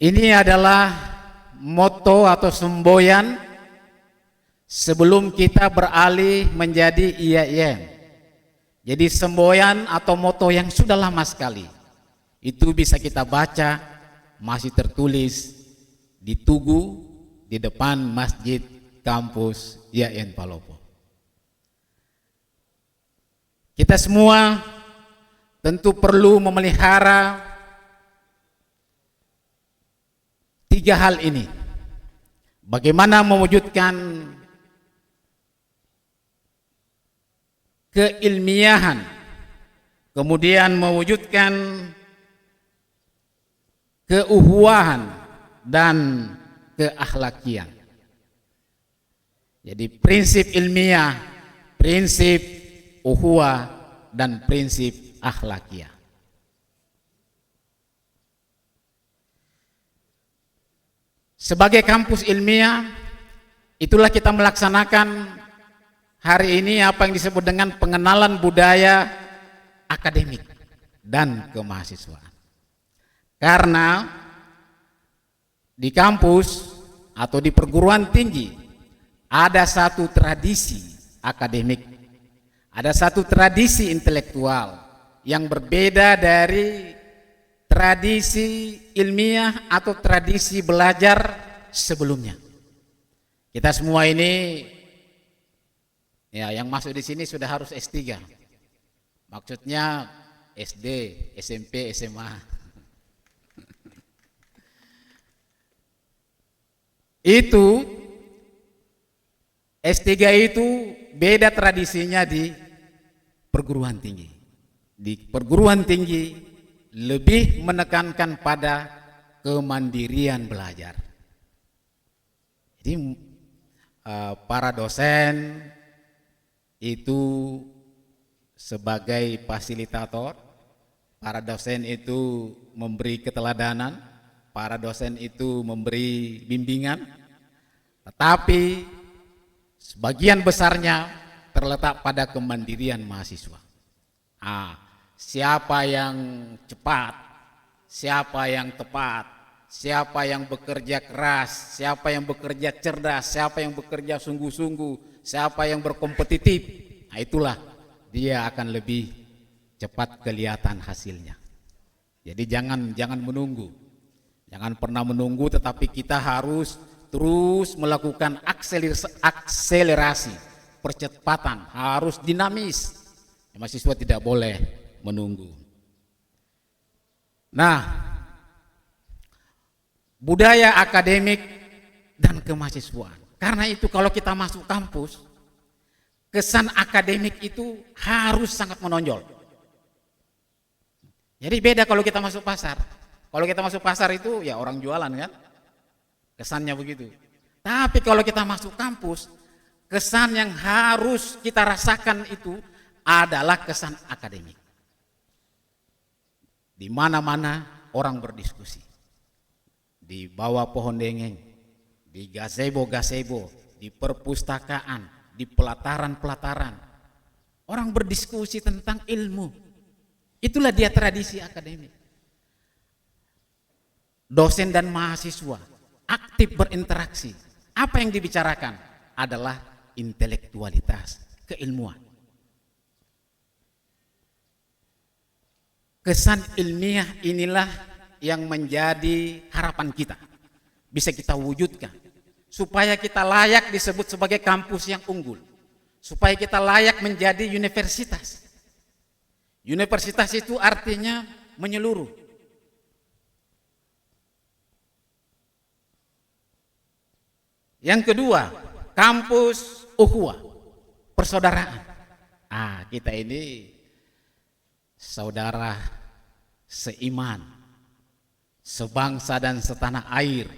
Ini adalah moto atau semboyan sebelum kita beralih menjadi IAIN. Jadi semboyan atau moto yang sudah lama sekali, itu bisa kita baca, masih tertulis di tugu di depan masjid kampus IAIN Palopo. Kita semua tentu perlu memelihara tiga hal ini. Bagaimana mewujudkan keilmiahan, kemudian mewujudkan keukhuwahan dan keakhlakian. Jadi prinsip ilmiah, prinsip ukhuwah, dan prinsip akhlakiyah. Sebagai kampus ilmiah, itulah kita melaksanakan hari ini apa yang disebut dengan pengenalan budaya akademik dan kemahasiswaan. Karena di kampus atau di perguruan tinggi ada satu tradisi akademik, ada satu tradisi intelektual yang berbeda dari tradisi ilmiah atau tradisi belajar sebelumnya. Kita semua ini ya yang masuk di sini sudah harus S3. Maksudnya SD, SMP, SMA. Itu S3 itu beda tradisinya di perguruan tinggi. Di perguruan tinggi lebih menekankan pada kemandirian belajar. Jadi para dosen itu sebagai fasilitator, para dosen itu memberi keteladanan, para dosen itu memberi bimbingan, tetapi sebagian besarnya terletak pada kemandirian mahasiswa. Siapa yang cepat, siapa yang tepat, siapa yang bekerja keras, siapa yang bekerja cerdas, siapa yang bekerja sungguh-sungguh, siapa yang berkompetitif, itulah dia akan lebih cepat kelihatan hasilnya. Jadi jangan menunggu, jangan pernah menunggu, tetapi kita harus terus melakukan akselerasi, percepatan, harus dinamis. Mahasiswa tidak boleh menunggu. Nah, budaya akademik dan kemahasiswaan. Karena itu kalau kita masuk kampus, kesan akademik itu harus sangat menonjol. Jadi beda kalau kita masuk pasar. Kalau kita masuk pasar itu ya orang jualan kan, kesannya begitu. Tapi kalau kita masuk kampus, kesan yang harus kita rasakan itu adalah kesan akademik. Di mana-mana orang berdiskusi, di bawah pohon dengeng, di gazebo-gazebo, di perpustakaan, di pelataran-pelataran, orang berdiskusi tentang ilmu. Itulah dia tradisi akademik. Dosen dan mahasiswa aktif berinteraksi. Apa yang dibicarakan adalah intelektualitas, keilmuan. Kesan ilmiah inilah yang menjadi harapan kita, bisa kita wujudkan supaya kita layak disebut sebagai kampus yang unggul, supaya kita layak menjadi universitas. Universitas itu artinya menyeluruh. Yang kedua, kampus ukhuwah, persaudaraan. Kita ini saudara seiman, sebangsa dan setanah air,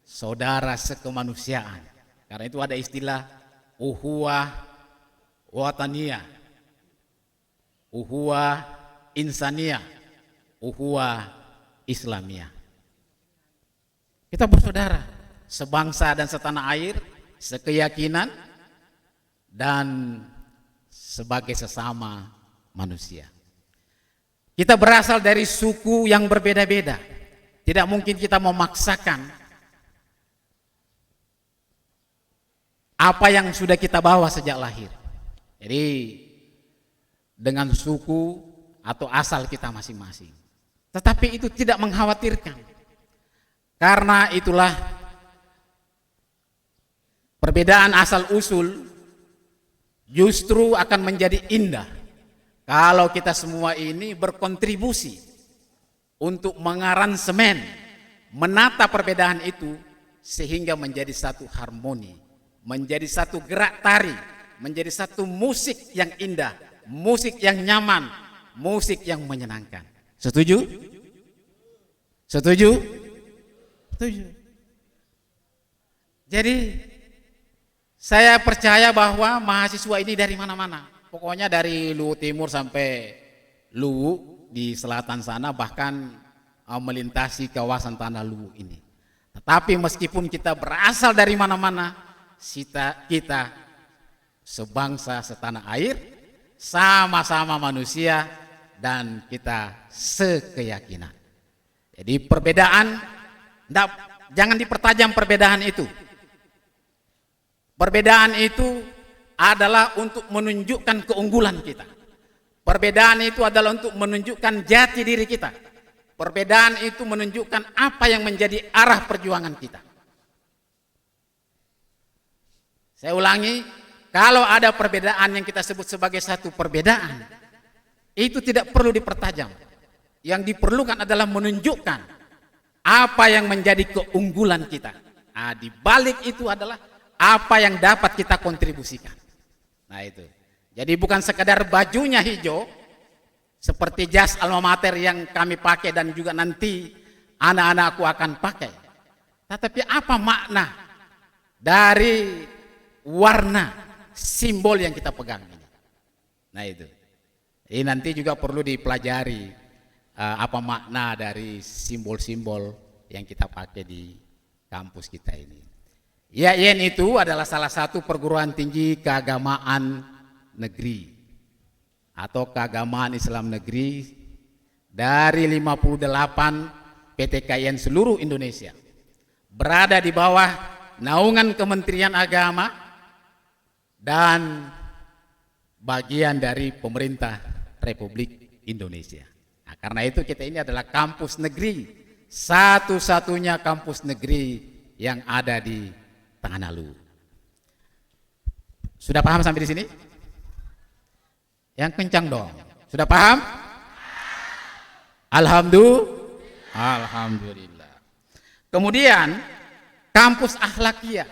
saudara sekemanusiaan. Karena itu ada istilah ukhuwah wataniyah, ukhuwah insaniyah, ukhuwah islamiyah. Kita bersaudara, sebangsa dan setanah air, sekeyakinan, dan sebagai sesama manusia. Kita berasal dari suku yang berbeda-beda. Tidak mungkin kita memaksakan apa yang sudah kita bawa sejak lahir. Jadi dengan suku atau asal kita masing-masing. Tetapi itu tidak mengkhawatirkan. Karena itulah perbedaan asal usul justru akan menjadi indah kalau kita semua ini berkontribusi untuk mengaransemen, menata perbedaan itu sehingga menjadi satu harmoni, menjadi satu gerak tari, menjadi satu musik yang indah, musik yang nyaman, musik yang menyenangkan. Setuju? Setuju? Setuju. Jadi saya percaya bahwa mahasiswa ini dari mana-mana. Pokoknya dari Luwu Timur sampai Luwu di selatan sana, bahkan melintasi kawasan Tanah Luwu ini. Tetapi meskipun kita berasal dari mana-mana, kita sebangsa setanah air, sama-sama manusia, dan kita sekeyakinan. Jadi perbedaan, jangan dipertajam perbedaan itu. Perbedaan itu adalah untuk menunjukkan keunggulan kita. Perbedaan itu adalah untuk menunjukkan jati diri kita. Perbedaan itu menunjukkan apa yang menjadi arah perjuangan kita. Saya ulangi, kalau ada perbedaan yang kita sebut sebagai satu perbedaan, itu tidak perlu dipertajam. Yang diperlukan adalah menunjukkan apa yang menjadi keunggulan kita. Nah, di balik itu adalah apa yang dapat kita kontribusikan. Nah itu. Jadi bukan sekedar bajunya hijau, seperti jas alma mater yang kami pakai dan juga nanti anak-anakku akan pakai. Tetapi apa makna dari warna simbol yang kita pegang ini? Nah itu. Ini nanti juga perlu dipelajari apa makna dari simbol-simbol yang kita pakai di kampus kita ini. IAIN itu adalah salah satu perguruan tinggi keagamaan negeri atau keagamaan Islam negeri dari 58 PTKIN seluruh Indonesia, berada di bawah naungan Kementerian Agama dan bagian dari pemerintah Republik Indonesia. Nah, karena itu kita ini adalah kampus negeri, satu-satunya kampus negeri yang ada di Tanganalu. Sudah paham sampai di sini? Yang kencang dong. Sudah paham? Alhamdulillah. Kemudian kampus akhlakiyah.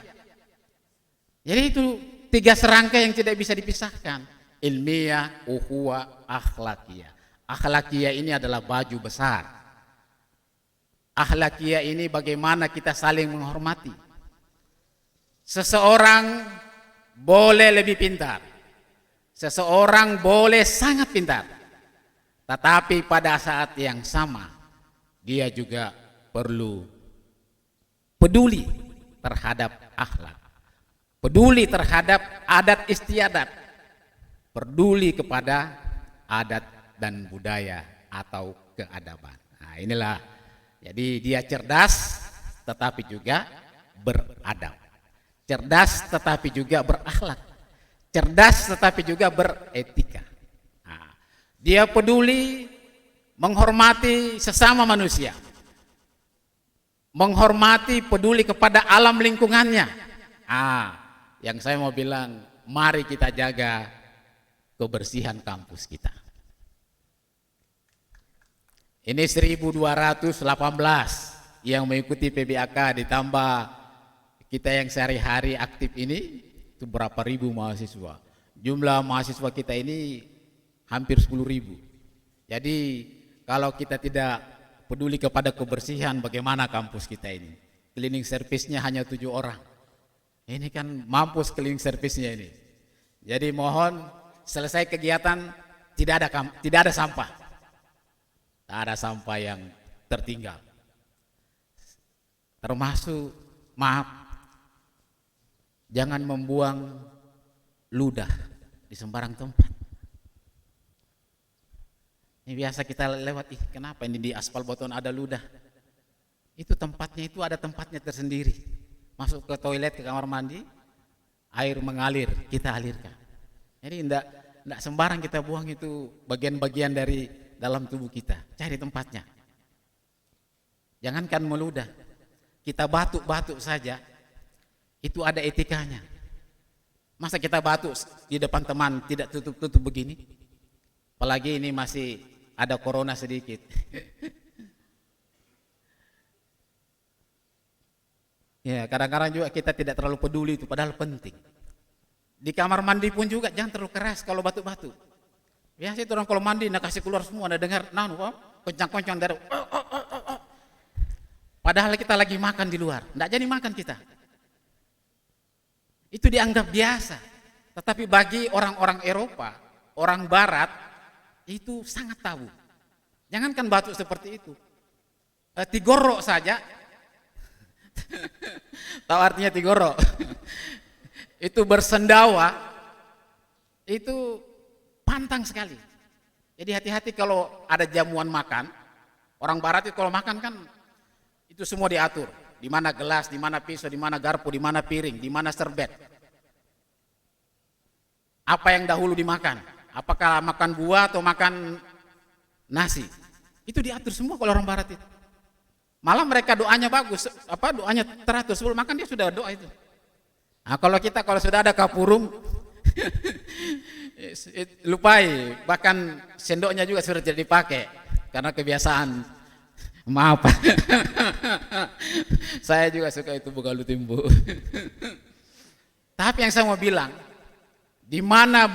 Jadi itu 3 serangkai yang tidak bisa dipisahkan. Ilmiah, ukhuwah, akhlakiyah. Akhlakiyah ini adalah baju besar. Akhlakiyah ini bagaimana kita saling menghormati. Seseorang boleh lebih pintar, seseorang boleh sangat pintar, tetapi pada saat yang sama dia juga perlu peduli terhadap akhlak, peduli terhadap adat istiadat, peduli kepada adat dan budaya atau keadaban. Nah, inilah, jadi dia cerdas tetapi juga beradab. Cerdas tetapi juga berakhlak, cerdas tetapi juga beretika. Nah, dia peduli menghormati sesama manusia, menghormati, peduli kepada alam lingkungannya. Yang saya mau bilang, mari kita jaga kebersihan kampus kita. Ini 1218 yang mengikuti PBAK, ditambah kita yang sehari-hari aktif ini, itu berapa ribu mahasiswa. Jumlah mahasiswa kita ini hampir 10.000. Jadi kalau kita tidak peduli kepada kebersihan, bagaimana kampus kita ini? Cleaning service-nya hanya 7 orang. Ini kan mampus cleaning service-nya ini. Jadi mohon selesai kegiatan tidak ada sampah. Tak ada sampah yang tertinggal. Termasuk, maaf, jangan membuang ludah di sembarang tempat. Ini biasa kita lewat, kenapa ini di aspal beton ada ludah? Itu tempatnya, itu ada tempatnya tersendiri. Masuk ke toilet, ke kamar mandi, air mengalir, kita alirkan. Jadi enggak sembarang kita buang itu bagian-bagian dari dalam tubuh kita. Cari tempatnya. Jangankan meludah, kita batuk-batuk saja, itu ada etikanya. Masa kita batuk di depan teman tidak tutup-tutup begini? Apalagi ini masih ada corona sedikit. Ya, kadang-kadang juga kita tidak terlalu peduli itu, padahal penting. Di kamar mandi pun juga jangan terlalu keras kalau batuk-batuk. Biasa itu orang kalau mandi nak kasih keluar semua, ada dengar, kencang-kencang dari. Padahal kita lagi makan di luar, enggak jadi makan kita. Itu dianggap biasa. Tetapi bagi orang-orang Eropa, orang Barat, itu sangat tabu. Jangankan batuk seperti itu. Tigorok saja, Tahu artinya tigoro? Itu bersendawa, itu pantang sekali. Jadi hati-hati kalau ada jamuan makan. Orang barat itu kalau makan kan itu semua diatur. Di mana gelas, di mana pisau, di mana garpu, di mana piring, di mana serbet. Apa yang dahulu dimakan? Apakah makan buah atau makan nasi? Itu diatur semua kalau orang barat itu. Malah mereka doanya bagus, doanya teratur. Sebelum makan dia sudah doa itu. Nah, kalau sudah ada kapurung, lupai, bahkan sendoknya juga sudah tidak dipakai karena kebiasaan. Maaf, saya juga suka itu begalu timbu. Tapi yang saya mau bilang, di mana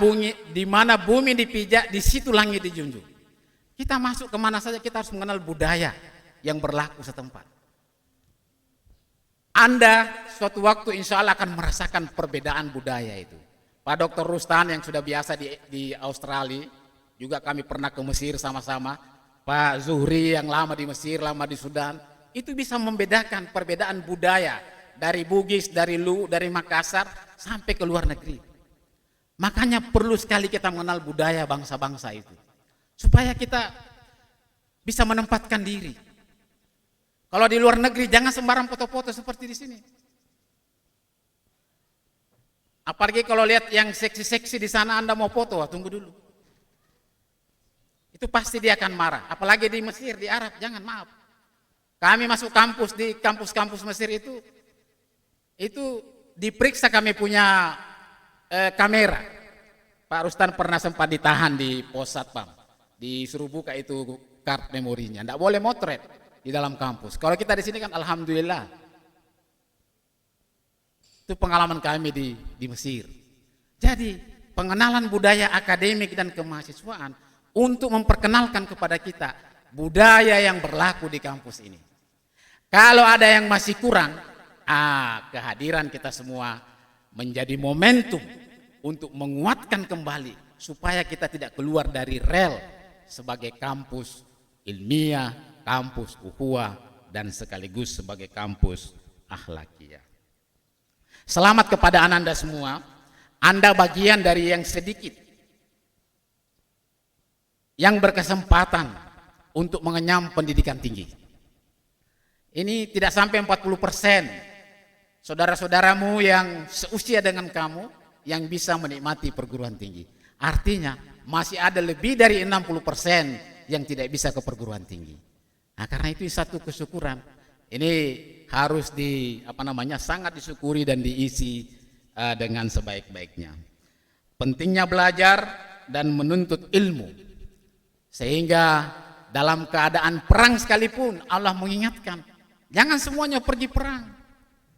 bumi dipijak, di situ langit dijunjung. Kita masuk kemana saja kita harus mengenal budaya yang berlaku setempat. Anda suatu waktu insya Allah akan merasakan perbedaan budaya itu. Pak Dr. Rustan yang sudah biasa di Australia, juga kami pernah ke Mesir sama-sama. Pak Zuhri yang lama di Mesir, lama di Sudan, itu bisa membedakan perbedaan budaya dari Bugis, dari Lu, dari Makassar sampai ke luar negeri. Makanya perlu sekali kita mengenal budaya bangsa-bangsa itu, supaya kita bisa menempatkan diri. Kalau di luar negeri jangan sembarang foto-foto seperti di sini. Apalagi kalau lihat yang seksi-seksi di sana Anda mau foto, tunggu dulu. Itu pasti dia akan marah. Apalagi di Mesir, di Arab, jangan, maaf. Kami masuk kampus, di kampus-kampus Mesir itu diperiksa, kami punya kamera. Pak Rustan pernah sempat ditahan di pos satpam. Disuruh buka itu kart memorinya. Tidak boleh motret di dalam kampus. Kalau kita di sini kan alhamdulillah. Itu pengalaman kami di Mesir. Jadi pengenalan budaya akademik dan kemahasiswaan untuk memperkenalkan kepada kita budaya yang berlaku di kampus ini. Kalau ada yang masih kurang, kehadiran kita semua menjadi momentum untuk menguatkan kembali supaya kita tidak keluar dari rel sebagai kampus ilmiah, kampus ukhuwah, dan sekaligus sebagai kampus akhlakiyah. Selamat kepada Anda semua. Anda bagian dari yang sedikit yang berkesempatan untuk mengenyam pendidikan tinggi. Ini tidak sampai 40% saudara-saudaramu yang seusia dengan kamu yang bisa menikmati perguruan tinggi. Artinya masih ada lebih dari 60% yang tidak bisa ke perguruan tinggi. Nah, karena itu satu kesyukuran. Ini harus sangat disyukuri dan diisi dengan sebaik-baiknya. Pentingnya belajar dan menuntut ilmu. Sehingga dalam keadaan perang sekalipun Allah mengingatkan, jangan semuanya pergi perang,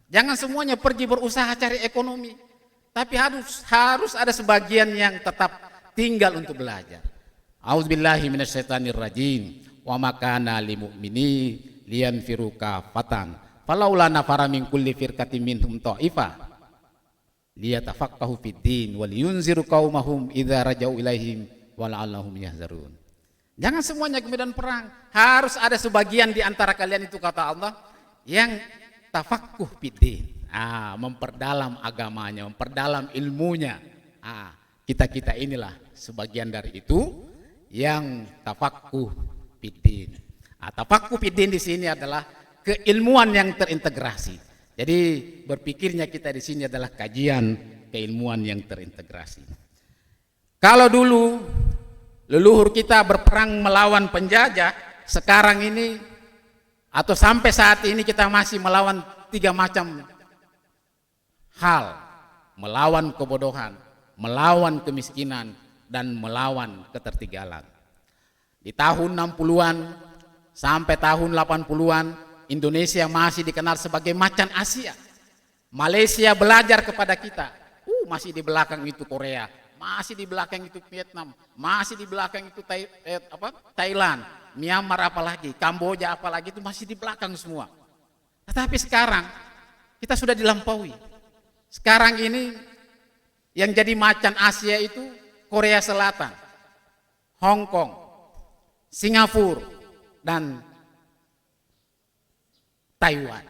jangan semuanya pergi berusaha cari ekonomi, tapi harus ada sebagian yang tetap tinggal untuk belajar. A'udzubillahi minasyaitonirrajim. Wa ma kana lil mu'mini liyanfiru kafatan falaula nafara min kulli firqatin minhum tha'ifah liyatafaqahu fid din wal yunziru qaumahum idza rajau ilaihim wa la'allahum yahzarun. Jangan semuanya ke medan perang. Harus ada sebagian di antara kalian itu, kata Allah, yang tafaqquh fiddin. Memperdalam agamanya, memperdalam ilmunya. Kita inilah sebagian dari itu yang tafaqquh fiddin. Tafaqquh fiddin di sini adalah keilmuan yang terintegrasi. Jadi berpikirnya kita di sini adalah kajian keilmuan yang terintegrasi. Kalau dulu leluhur kita berperang melawan penjajah, sekarang ini atau sampai saat ini kita masih melawan 3 macam hal. Melawan kebodohan, melawan kemiskinan, dan melawan ketertinggalan. Di tahun 60-an sampai tahun 80-an, Indonesia masih dikenal sebagai macan Asia. Malaysia belajar kepada kita. Masih di belakang itu Korea. Masih di belakang itu Vietnam, masih di belakang itu Thailand, Myanmar apalagi, Kamboja apalagi, itu masih di belakang semua. Tetapi sekarang kita sudah dilampaui. Sekarang ini yang jadi macan Asia itu Korea Selatan, Hong Kong, Singapura, dan Taiwan.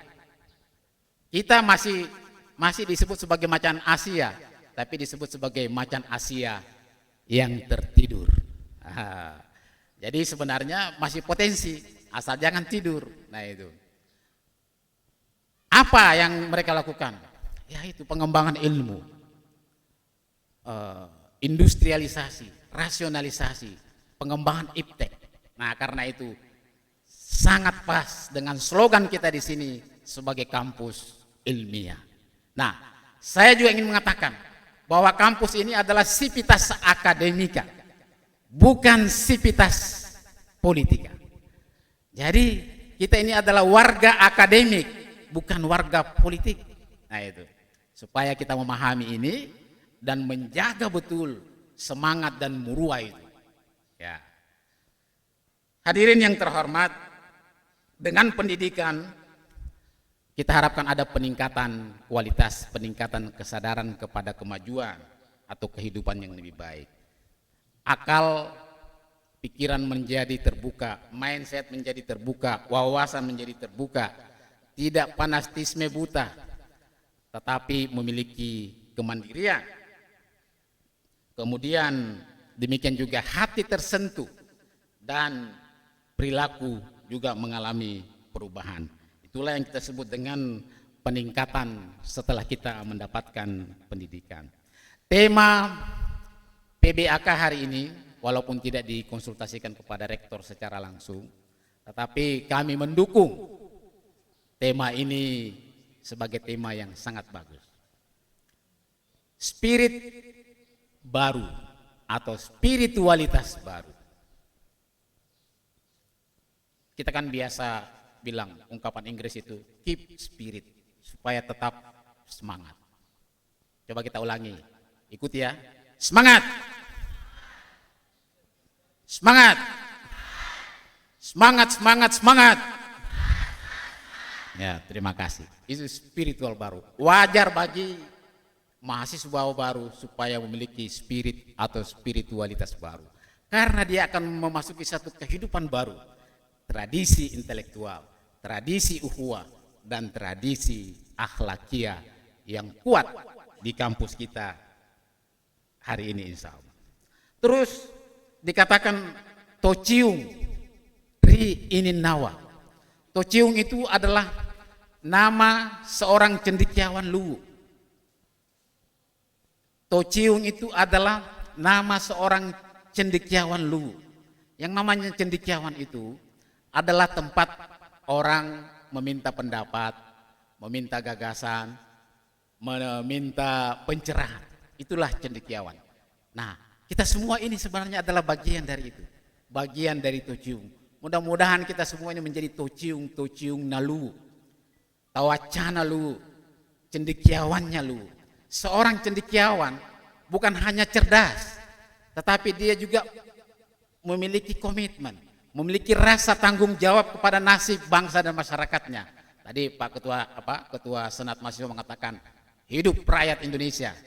Kita masih disebut sebagai macan Asia, tapi disebut sebagai macan Asia yang tertidur. Jadi sebenarnya masih potensi, asal jangan tidur. Nah itu. Apa yang mereka lakukan? Ya itu pengembangan ilmu, industrialisasi, rasionalisasi, pengembangan iptek. Nah karena itu sangat pas dengan slogan kita di sini sebagai kampus ilmiah. Nah saya juga ingin mengatakan bahwa kampus ini adalah sivitas akademika, bukan sivitas politika. Jadi kita ini adalah warga akademik, bukan warga politik. Nah itu, supaya kita memahami ini dan menjaga betul semangat dan muruah itu. Ya. Hadirin yang terhormat, dengan pendidikan kita harapkan ada peningkatan kualitas, peningkatan kesadaran kepada kemajuan atau kehidupan yang lebih baik. Akal pikiran menjadi terbuka, mindset menjadi terbuka, wawasan menjadi terbuka, tidak fanatisme buta, tetapi memiliki kemandirian. Kemudian demikian juga hati tersentuh dan perilaku juga mengalami perubahan. Itulah yang kita sebut dengan peningkatan setelah kita mendapatkan pendidikan. Tema PBAK hari ini, walaupun tidak dikonsultasikan kepada rektor secara langsung, tetapi kami mendukung tema ini sebagai tema yang sangat bagus. Spirit baru atau spiritualitas baru. Kita kan biasa bilang ungkapan Inggris itu keep spirit, supaya tetap semangat. Coba kita ulangi, ikuti ya. Semangat, semangat, semangat, semangat, semangat. Ya, terima kasih. Itu spiritual baru. Wajar bagi mahasiswa baru supaya memiliki spirit atau spiritualitas baru, karena dia akan memasuki satu kehidupan baru. Tradisi intelektual, tradisi ukhuwah, dan tradisi akhlakia yang kuat di kampus kita hari ini insya Allah. Terus dikatakan Tociung Ri Inin Nawa. Tociung itu adalah nama seorang cendekiawan Luwu. Tociung itu adalah nama seorang cendekiawan Luwu. Yang namanya cendekiawan itu adalah tempat orang meminta pendapat, meminta gagasan, meminta pencerahan. Itulah cendekiawan. Nah, kita semua ini sebenarnya adalah bagian dari itu, bagian dari Tociung. Mudah-mudahan kita semuanya menjadi Tociung na Luwu, tawacana Luwu, cendekiawannya Luwu. Seorang cendekiawan bukan hanya cerdas, tetapi dia juga memiliki komitmen, memiliki rasa tanggung jawab kepada nasib bangsa dan masyarakatnya. Tadi Pak Ketua Senat Mahasiswa mengatakan hidup rakyat Indonesia.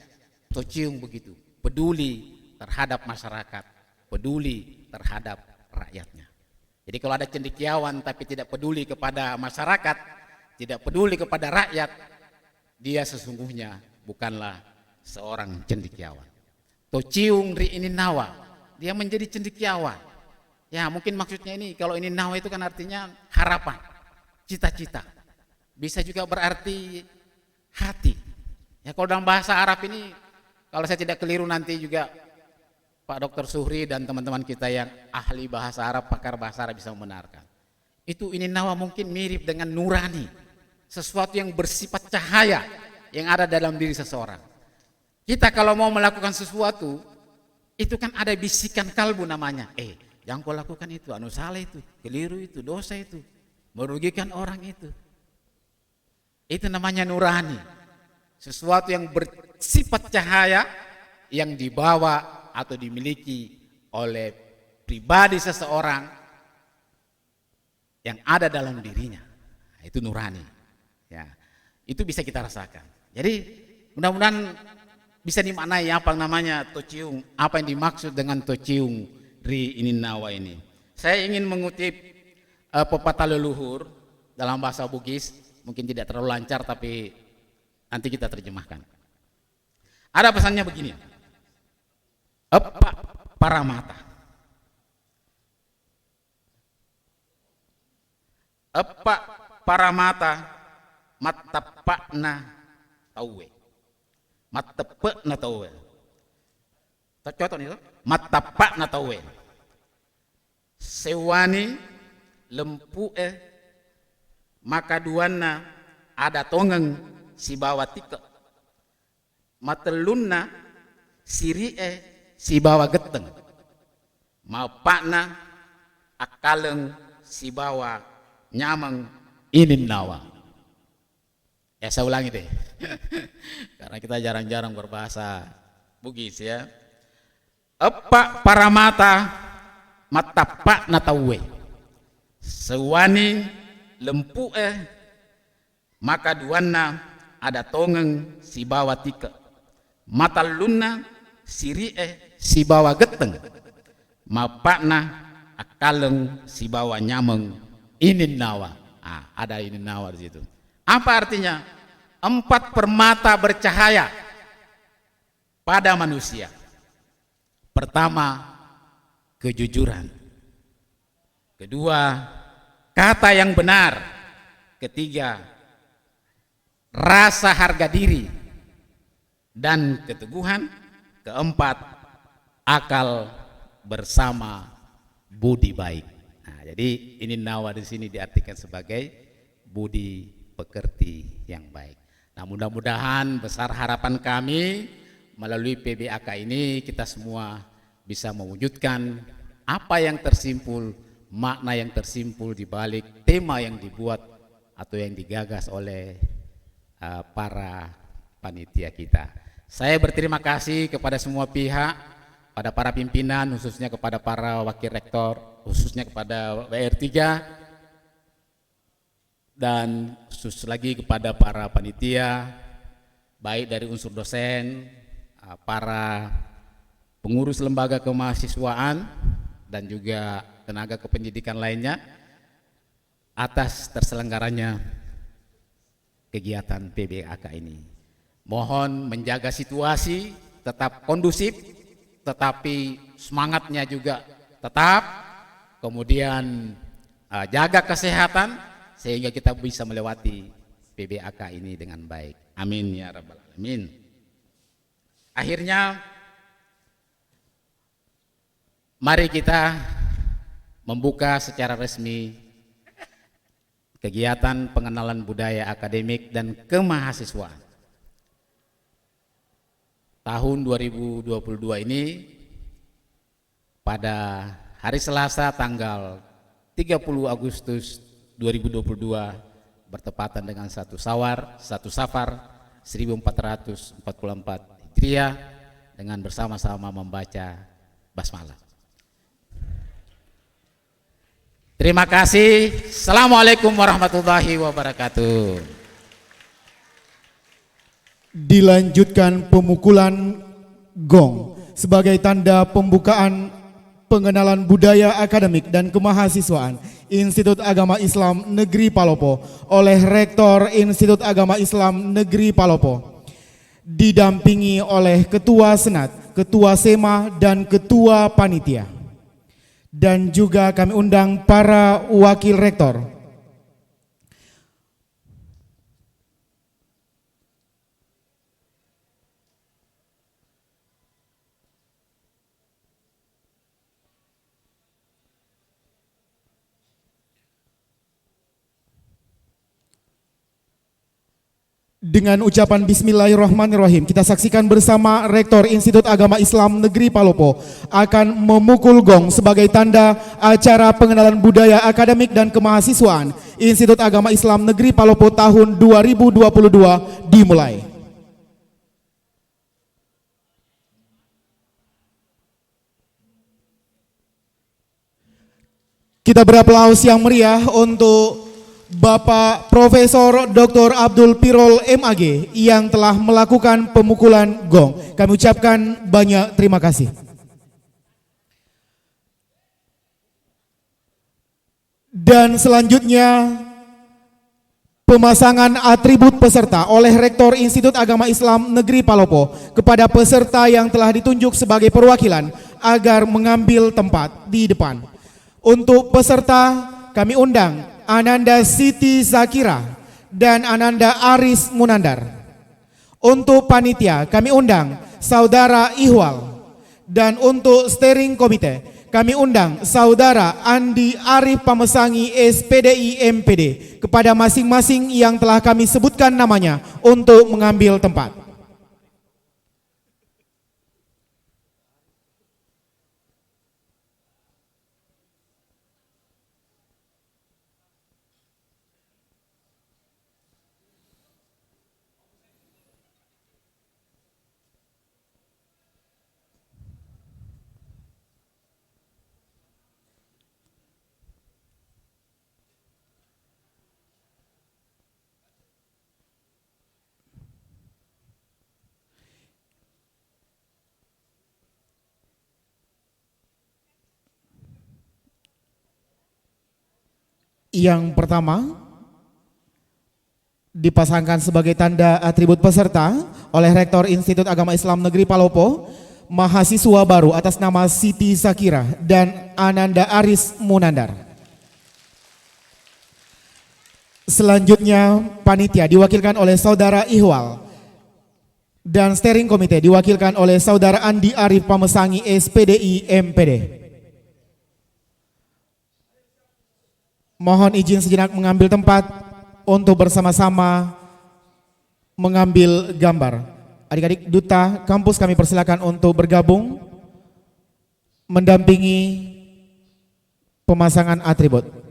Tociung begitu, peduli terhadap masyarakat, peduli terhadap rakyatnya. Jadi kalau ada cendekiawan tapi tidak peduli kepada masyarakat, tidak peduli kepada rakyat, dia sesungguhnya bukanlah seorang cendekiawan. Tociung Ri Inin Nawa, dia menjadi cendekiawan. Ya mungkin maksudnya ini, kalau ini nawa itu kan artinya harapan, cita-cita. Bisa juga berarti hati. Ya kalau dalam bahasa Arab ini, kalau saya tidak keliru nanti juga Pak Dr. Suhri dan teman-teman kita yang ahli bahasa Arab, pakar bahasa Arab bisa membenarkan. Itu ini nawa mungkin mirip dengan nurani, sesuatu yang bersifat cahaya yang ada dalam diri seseorang. Kita kalau mau melakukan sesuatu, itu kan ada bisikan kalbu namanya. Jangan kau lakukan itu, anu salah itu, keliru itu, dosa itu, merugikan orang itu. Itu namanya nurani. Sesuatu yang bersifat cahaya yang dibawa atau dimiliki oleh pribadi seseorang yang ada dalam dirinya. Itu nurani. Ya, itu bisa kita rasakan. Jadi mudah-mudahan bisa dimaknai apa namanya Tociung, apa yang dimaksud dengan Tociung Ri Inin Nawa ini. Saya ingin mengutip pepatah leluhur dalam bahasa Bugis, mungkin tidak terlalu lancar tapi nanti kita terjemahkan. Ada pesannya begini. Epak para mata. Epak para mata matapakna tauwe. Matapakna tauwe. Contoh nih, matapakna tauwe. Sewani lempu maka duana ada tongeng si bawa tika. Matelunna siri si bawa geteng. Mapakna akaleng si bawa nyamang inin nawa. Ya saya ulangi deh. Karena kita jarang-jarang berbahasa Bugis ya. Epak para mata matapak natawe. Sewani lempu maka duana ada tongeng si bawa tika. Matalunna siri si bawa geteng. Mapakna akaleng si bawa nyameng inin nawa. Ada inin nawa di situ. Apa artinya? 4 permata bercahaya pada manusia. Pertama, kejujuran. Kedua, kata yang benar. Ketiga, rasa harga diri dan keteguhan. Keempat, akal bersama budi baik. Nah, jadi ini nawa di sini diartikan sebagai budi pekerti yang baik. Nah, mudah-mudahan besar harapan kami melalui PBAK ini kita semua bisa mewujudkan apa yang tersimpul, makna yang tersimpul di balik tema yang dibuat atau yang digagas oleh para panitia kita. Saya berterima kasih kepada semua pihak, pada para pimpinan, khususnya kepada para wakil rektor, khususnya kepada WR3, dan khusus lagi kepada para panitia, baik dari unsur dosen, para pengurus lembaga kemahasiswaan, dan juga tenaga kependidikan lainnya, atas terselenggaranya kegiatan PBAK ini. Mohon menjaga situasi tetap kondusif, tetapi semangatnya juga tetap, kemudian jaga kesehatan sehingga kita bisa melewati PBAK ini dengan baik. Amin ya rabbal alamin. Akhirnya mari kita membuka secara resmi kegiatan pengenalan budaya akademik dan kemahasiswaan tahun 2022 ini pada hari Selasa tanggal 30 Agustus 2022 bertepatan dengan 1 Safar 1444 Hijriah dengan bersama-sama membaca basmalah. Terima kasih. Assalamualaikum warahmatullahi wabarakatuh. Dilanjutkan pemukulan gong sebagai tanda pembukaan pengenalan budaya akademik dan kemahasiswaan Institut Agama Islam Negeri Palopo oleh Rektor Institut Agama Islam Negeri Palopo, didampingi oleh Ketua Senat, Ketua Sema, dan Ketua Panitia. Dan juga kami undang para wakil rektor. Dengan ucapan bismillahirrahmanirrahim, kita saksikan bersama Rektor Institut Agama Islam Negeri Palopo akan memukul gong sebagai tanda acara pengenalan budaya akademik dan kemahasiswaan Institut Agama Islam Negeri Palopo tahun 2022 dimulai. Kita beraplaus yang meriah untuk Bapak Profesor Dr. Abdul Pirol MAG yang telah melakukan pemukulan gong. Kami ucapkan banyak terima kasih. Dan selanjutnya Pemasangan atribut peserta oleh Rektor Institut Agama Islam Negeri Palopo kepada peserta yang telah ditunjuk sebagai perwakilan agar mengambil tempat di depan. Untuk peserta kami undang Ananda Siti Zakira dan Ananda Aris Munandar. Untuk panitia kami undang Saudara Ihwal. Dan untuk steering komite kami undang Saudara Andi Arif Pamesangi SPDI MPD kepada masing-masing yang telah kami sebutkan namanya untuk mengambil tempat. Yang pertama dipasangkan sebagai tanda atribut peserta oleh Rektor Institut Agama Islam Negeri Palopo, mahasiswa baru atas nama Siti Zakira dan Ananda Aris Munandar. Selanjutnya panitia diwakilkan oleh Saudara Ihwal dan steering komite diwakilkan oleh Saudara Andi Arif Pamesangi SPDI MPD. Mohon izin sejenak mengambil tempat untuk bersama-sama mengambil gambar. Adik-adik duta kampus kami persilakan untuk bergabung mendampingi pemasangan atribut.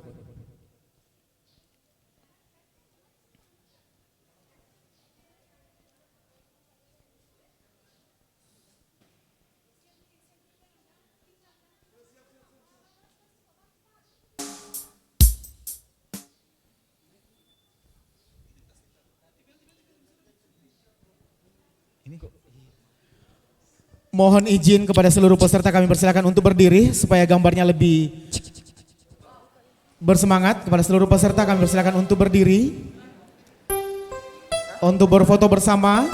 Mohon izin kepada seluruh peserta kami persilakan untuk berdiri supaya gambarnya lebih bersemangat. Kepada seluruh peserta kami persilakan untuk berdiri untuk berfoto bersama.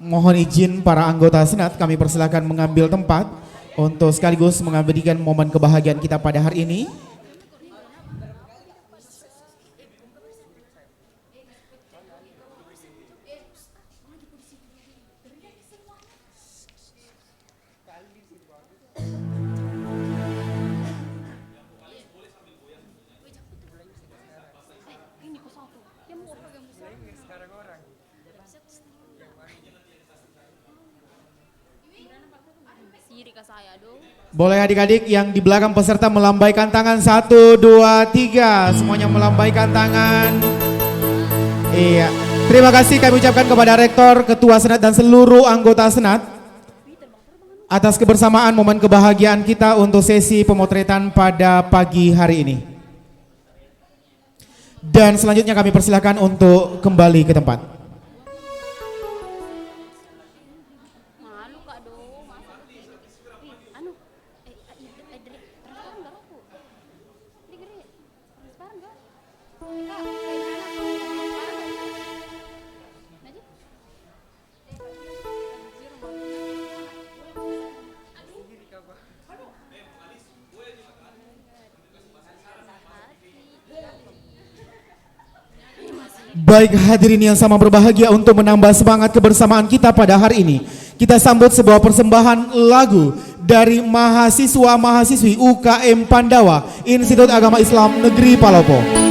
Mohon izin para anggota Senat kami persilakan mengambil tempat untuk sekaligus mengabadikan momen kebahagiaan kita pada hari ini. Boleh adik-adik yang di belakang peserta melambaikan tangan 1, 2, 3. Semuanya melambaikan tangan. Iya. Terima kasih kami ucapkan kepada Rektor, Ketua Senat dan seluruh anggota Senat atas kebersamaan momen kebahagiaan kita untuk sesi pemotretan pada pagi hari ini. Dan selanjutnya kami persilakan untuk kembali ke tempat. Baik hadirin yang sama berbahagia, untuk menambah semangat kebersamaan kita pada hari ini, kita sambut sebuah persembahan lagu dari mahasiswa-mahasiswi UKM Pandawa Institut Agama Islam Negeri Palopo.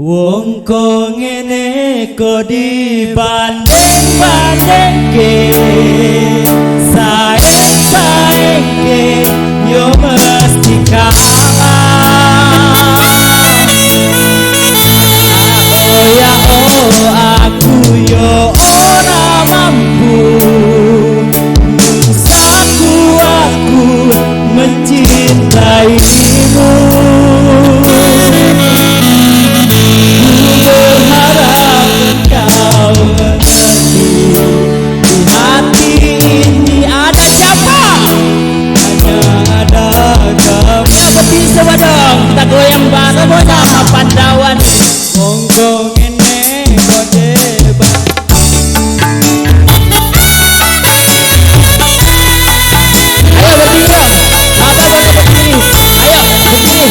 Wong kok ngene kok dibanding-bandingke, saeng-saengke yo mesti kalah. Oh ya oh aku yo ora mampu, saku aku mencintaimu. Coba dong kita goyang bareng sama Pandawan. Monggo ngene kok debat. Ayo berdiri dong. Apa mau berdiri? Ayo berdiri.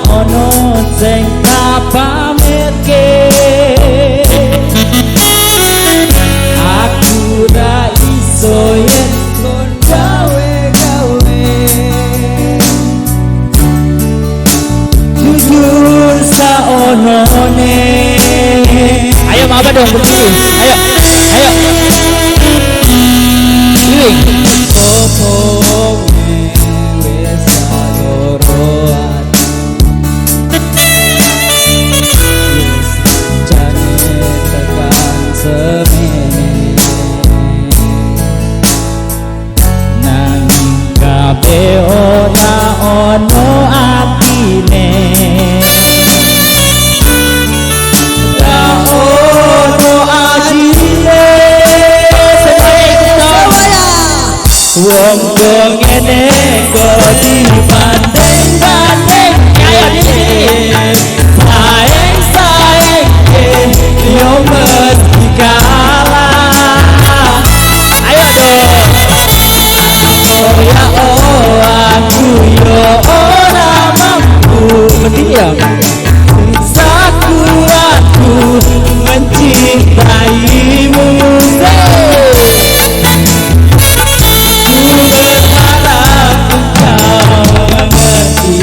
Ono sing pamerke, aku ra iso yen kon gawe-gawe. Jujur saonone. Ayo apa dong berdiri. Ayo. Ayo. Ini. Sopong wis saloro. Ora ono atine, ora ono atine. Wong kok ngene kok dibanding-banding. Ayo diri. Saeng-saengke yo mesti kalah. Ayo dong. Oh ya oh aku yo ora mampu. Berdiri ya. Saku aku mencintaimu. Ku berharap engkau mengerti.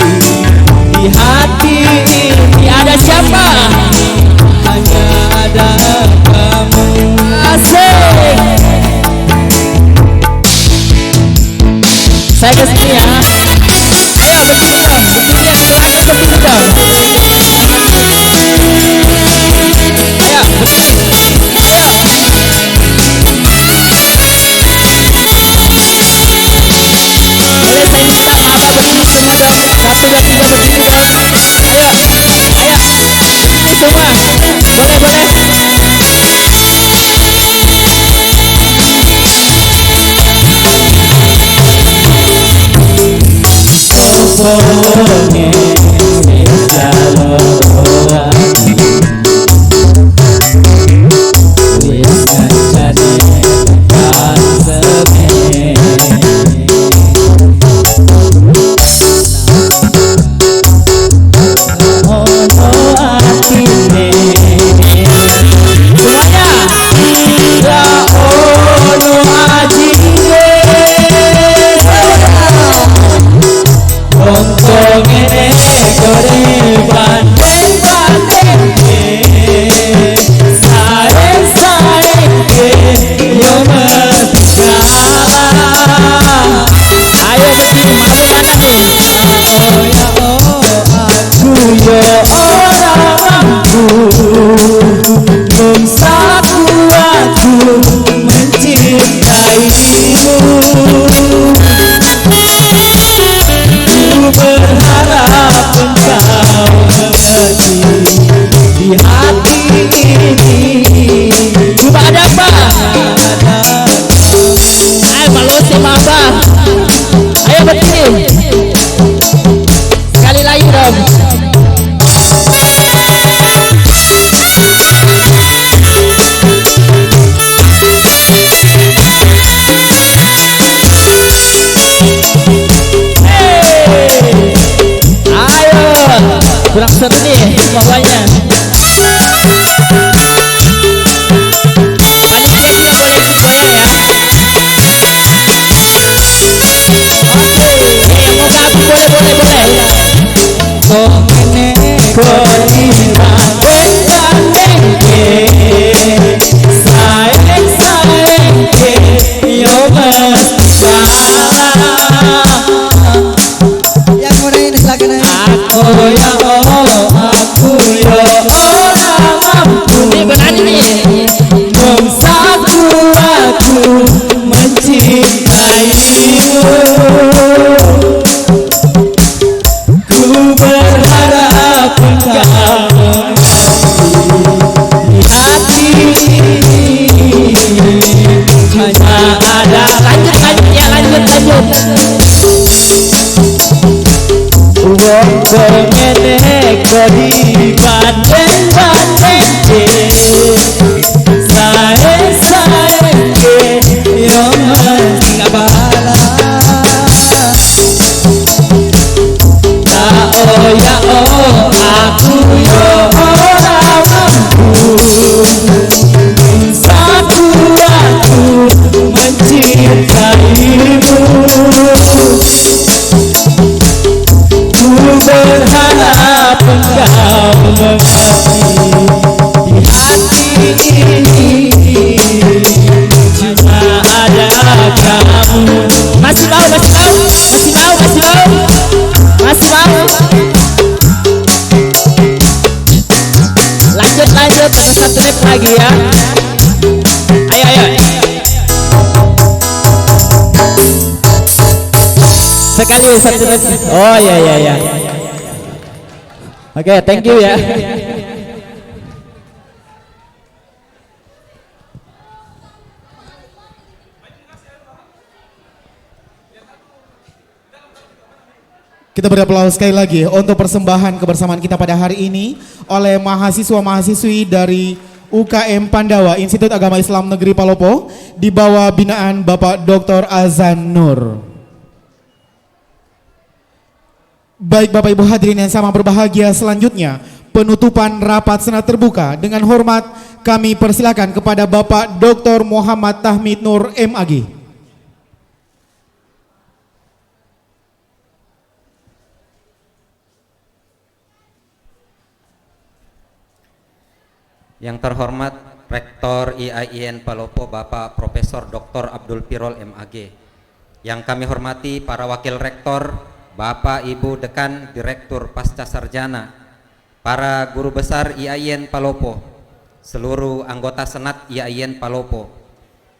Di hati ini ada siapa? Hanya ada kamu. Asik. Saya ke sini ya. Ayo berdiri dong. Berdiri yang terakhir berdiri dong. Ayo berdiri. Ayo. Boleh saya minta apa berdiri semua dong. 1, 2, 3 berdiri dong. Ayo. Ayo. Berdiri semua. Boleh boleh. Sopone saloro wis ngancani kaseme. Ono atine semuanya. Ya ono atine. Wong kok ngene kok dibanding-bandingke, saeng-saengke yo mesti kalah. Ayo berdiri, malu mana nih? Oh ya oh aku yo ora mampu, saku aku mencintaimu. Berharap engkau mengerti. Di hati ini coba ada apa? Ayo malu sama abang. Ayo berdiri. Sekali lagi dong. Kurang seru nih bawahnya. oh ya oh aku yo orang mampu. Ini benar ini. Bersatu aku mencintaimu. Ku berharap engkau di hati hanya ada. Lanjut ya, lanjut. Wong pengenek kodi bandeng-bandeng sae ke yo ngabala ta oh ya oh aku yo ora mampu satu aku mencintaimu. Ku berharap engkau mengerti di hati ini cuma ada kamu. Masih mau. Lanjut, ada satu lap lagi ya. Ayo. Sekali satu lap. Oh ya. Oke, thank you ya. Kita beri aplaus sekali lagi untuk persembahan kebersamaan kita pada hari ini oleh mahasiswa-mahasiswi dari UKM Pandawa Institut Agama Islam Negeri Palopo di bawah binaan Bapak Dr. Azan Nur. Baik Bapak Ibu hadirin yang sama berbahagia, selanjutnya penutupan rapat senat terbuka. Dengan hormat kami persilakan kepada Bapak Dr. Muhammad Tahmid Nur MAG. Yang terhormat Rektor IAIN Palopo Bapak Profesor Dr. Abdul Pirol MAG. Yang kami hormati para wakil rektor, Bapak Ibu Dekan Direktur Pasca Sarjana, para guru besar IAIN Palopo, seluruh anggota Senat IAIN Palopo,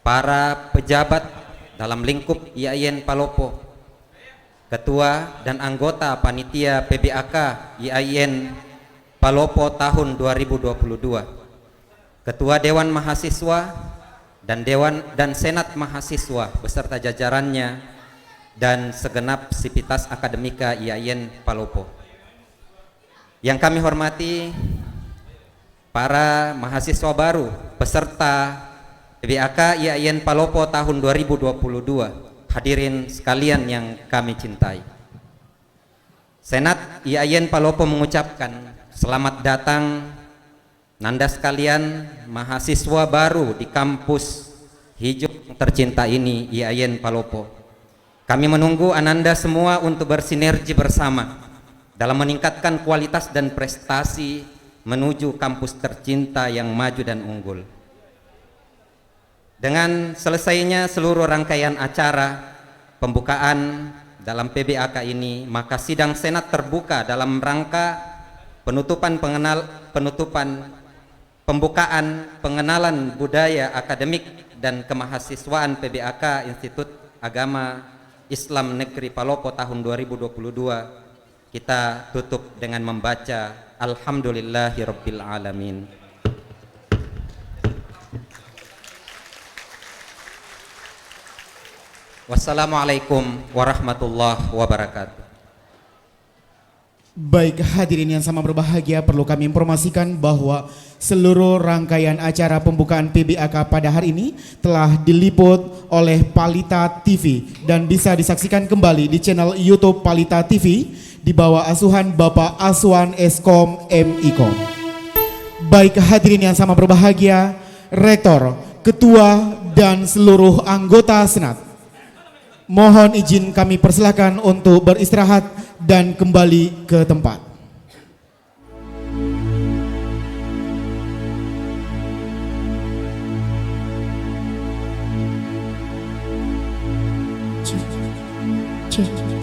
para pejabat dalam lingkup IAIN Palopo, ketua dan anggota panitia PBAK IAIN Palopo tahun 2022. Ketua Dewan Mahasiswa dan Senat Mahasiswa beserta jajarannya dan segenap sivitas akademika IAIN Palopo. Yang kami hormati para mahasiswa baru peserta PBAK IAIN Palopo tahun 2022, hadirin sekalian yang kami cintai. Senat IAIN Palopo mengucapkan selamat datang Nanda sekalian, mahasiswa baru di kampus hijau tercinta ini IAIN Palopo. Kami menunggu Ananda semua untuk bersinergi bersama dalam meningkatkan kualitas dan prestasi menuju kampus tercinta yang maju dan unggul. Dengan selesainya seluruh rangkaian acara pembukaan dalam PBAK ini, maka sidang Senat terbuka dalam rangka pembukaan pengenalan budaya akademik dan kemahasiswaan PBAK Institut Agama Islam Negeri Palopo tahun 2022 kita tutup dengan membaca Alhamdulillahirabbil alamin. Wassalamualaikum warahmatullahi wabarakatuh. Baik hadirin yang sama berbahagia, perlu kami informasikan bahwa seluruh rangkaian acara pembukaan PBAK pada hari ini telah diliput oleh Palita TV dan bisa disaksikan kembali di channel YouTube Palita TV di bawah asuhan Bapak Aswan Eskom MIKOM. Baik hadirin yang sama berbahagia, Rektor, Ketua dan seluruh anggota Senat, mohon izin kami persilakan untuk beristirahat dan kembali ke tempat. Cek.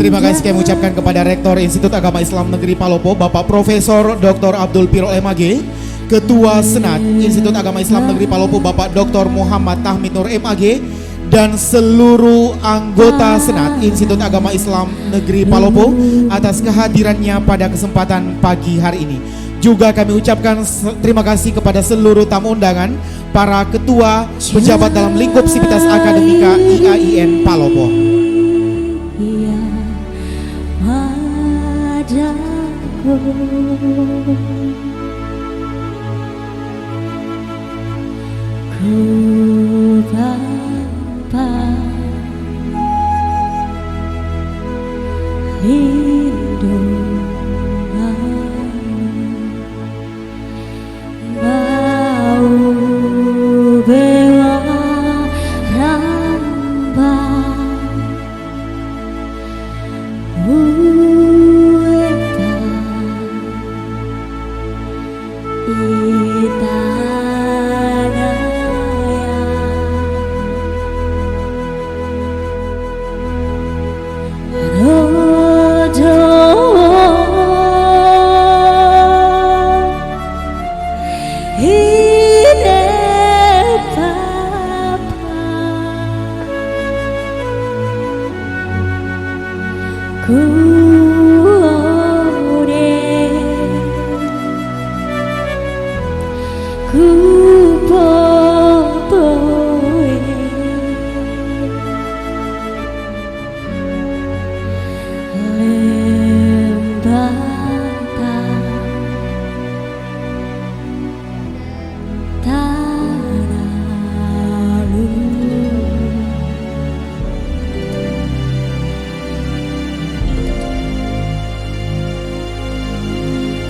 Terima kasih kami ucapkan kepada Rektor Institut Agama Islam Negeri Palopo, Bapak Profesor Dr. Abdul Pirol MAG, Ketua Senat Institut Agama Islam Negeri Palopo, Bapak Dr. Muhammad Tahmid Nur MAG, dan seluruh anggota Senat Institut Agama Islam Negeri Palopo atas kehadirannya pada kesempatan pagi hari ini. Juga kami ucapkan terima kasih kepada seluruh tamu undangan, para ketua pejabat dalam lingkup Sivitas Akademika IAIN Palopo.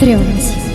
Terima kasih.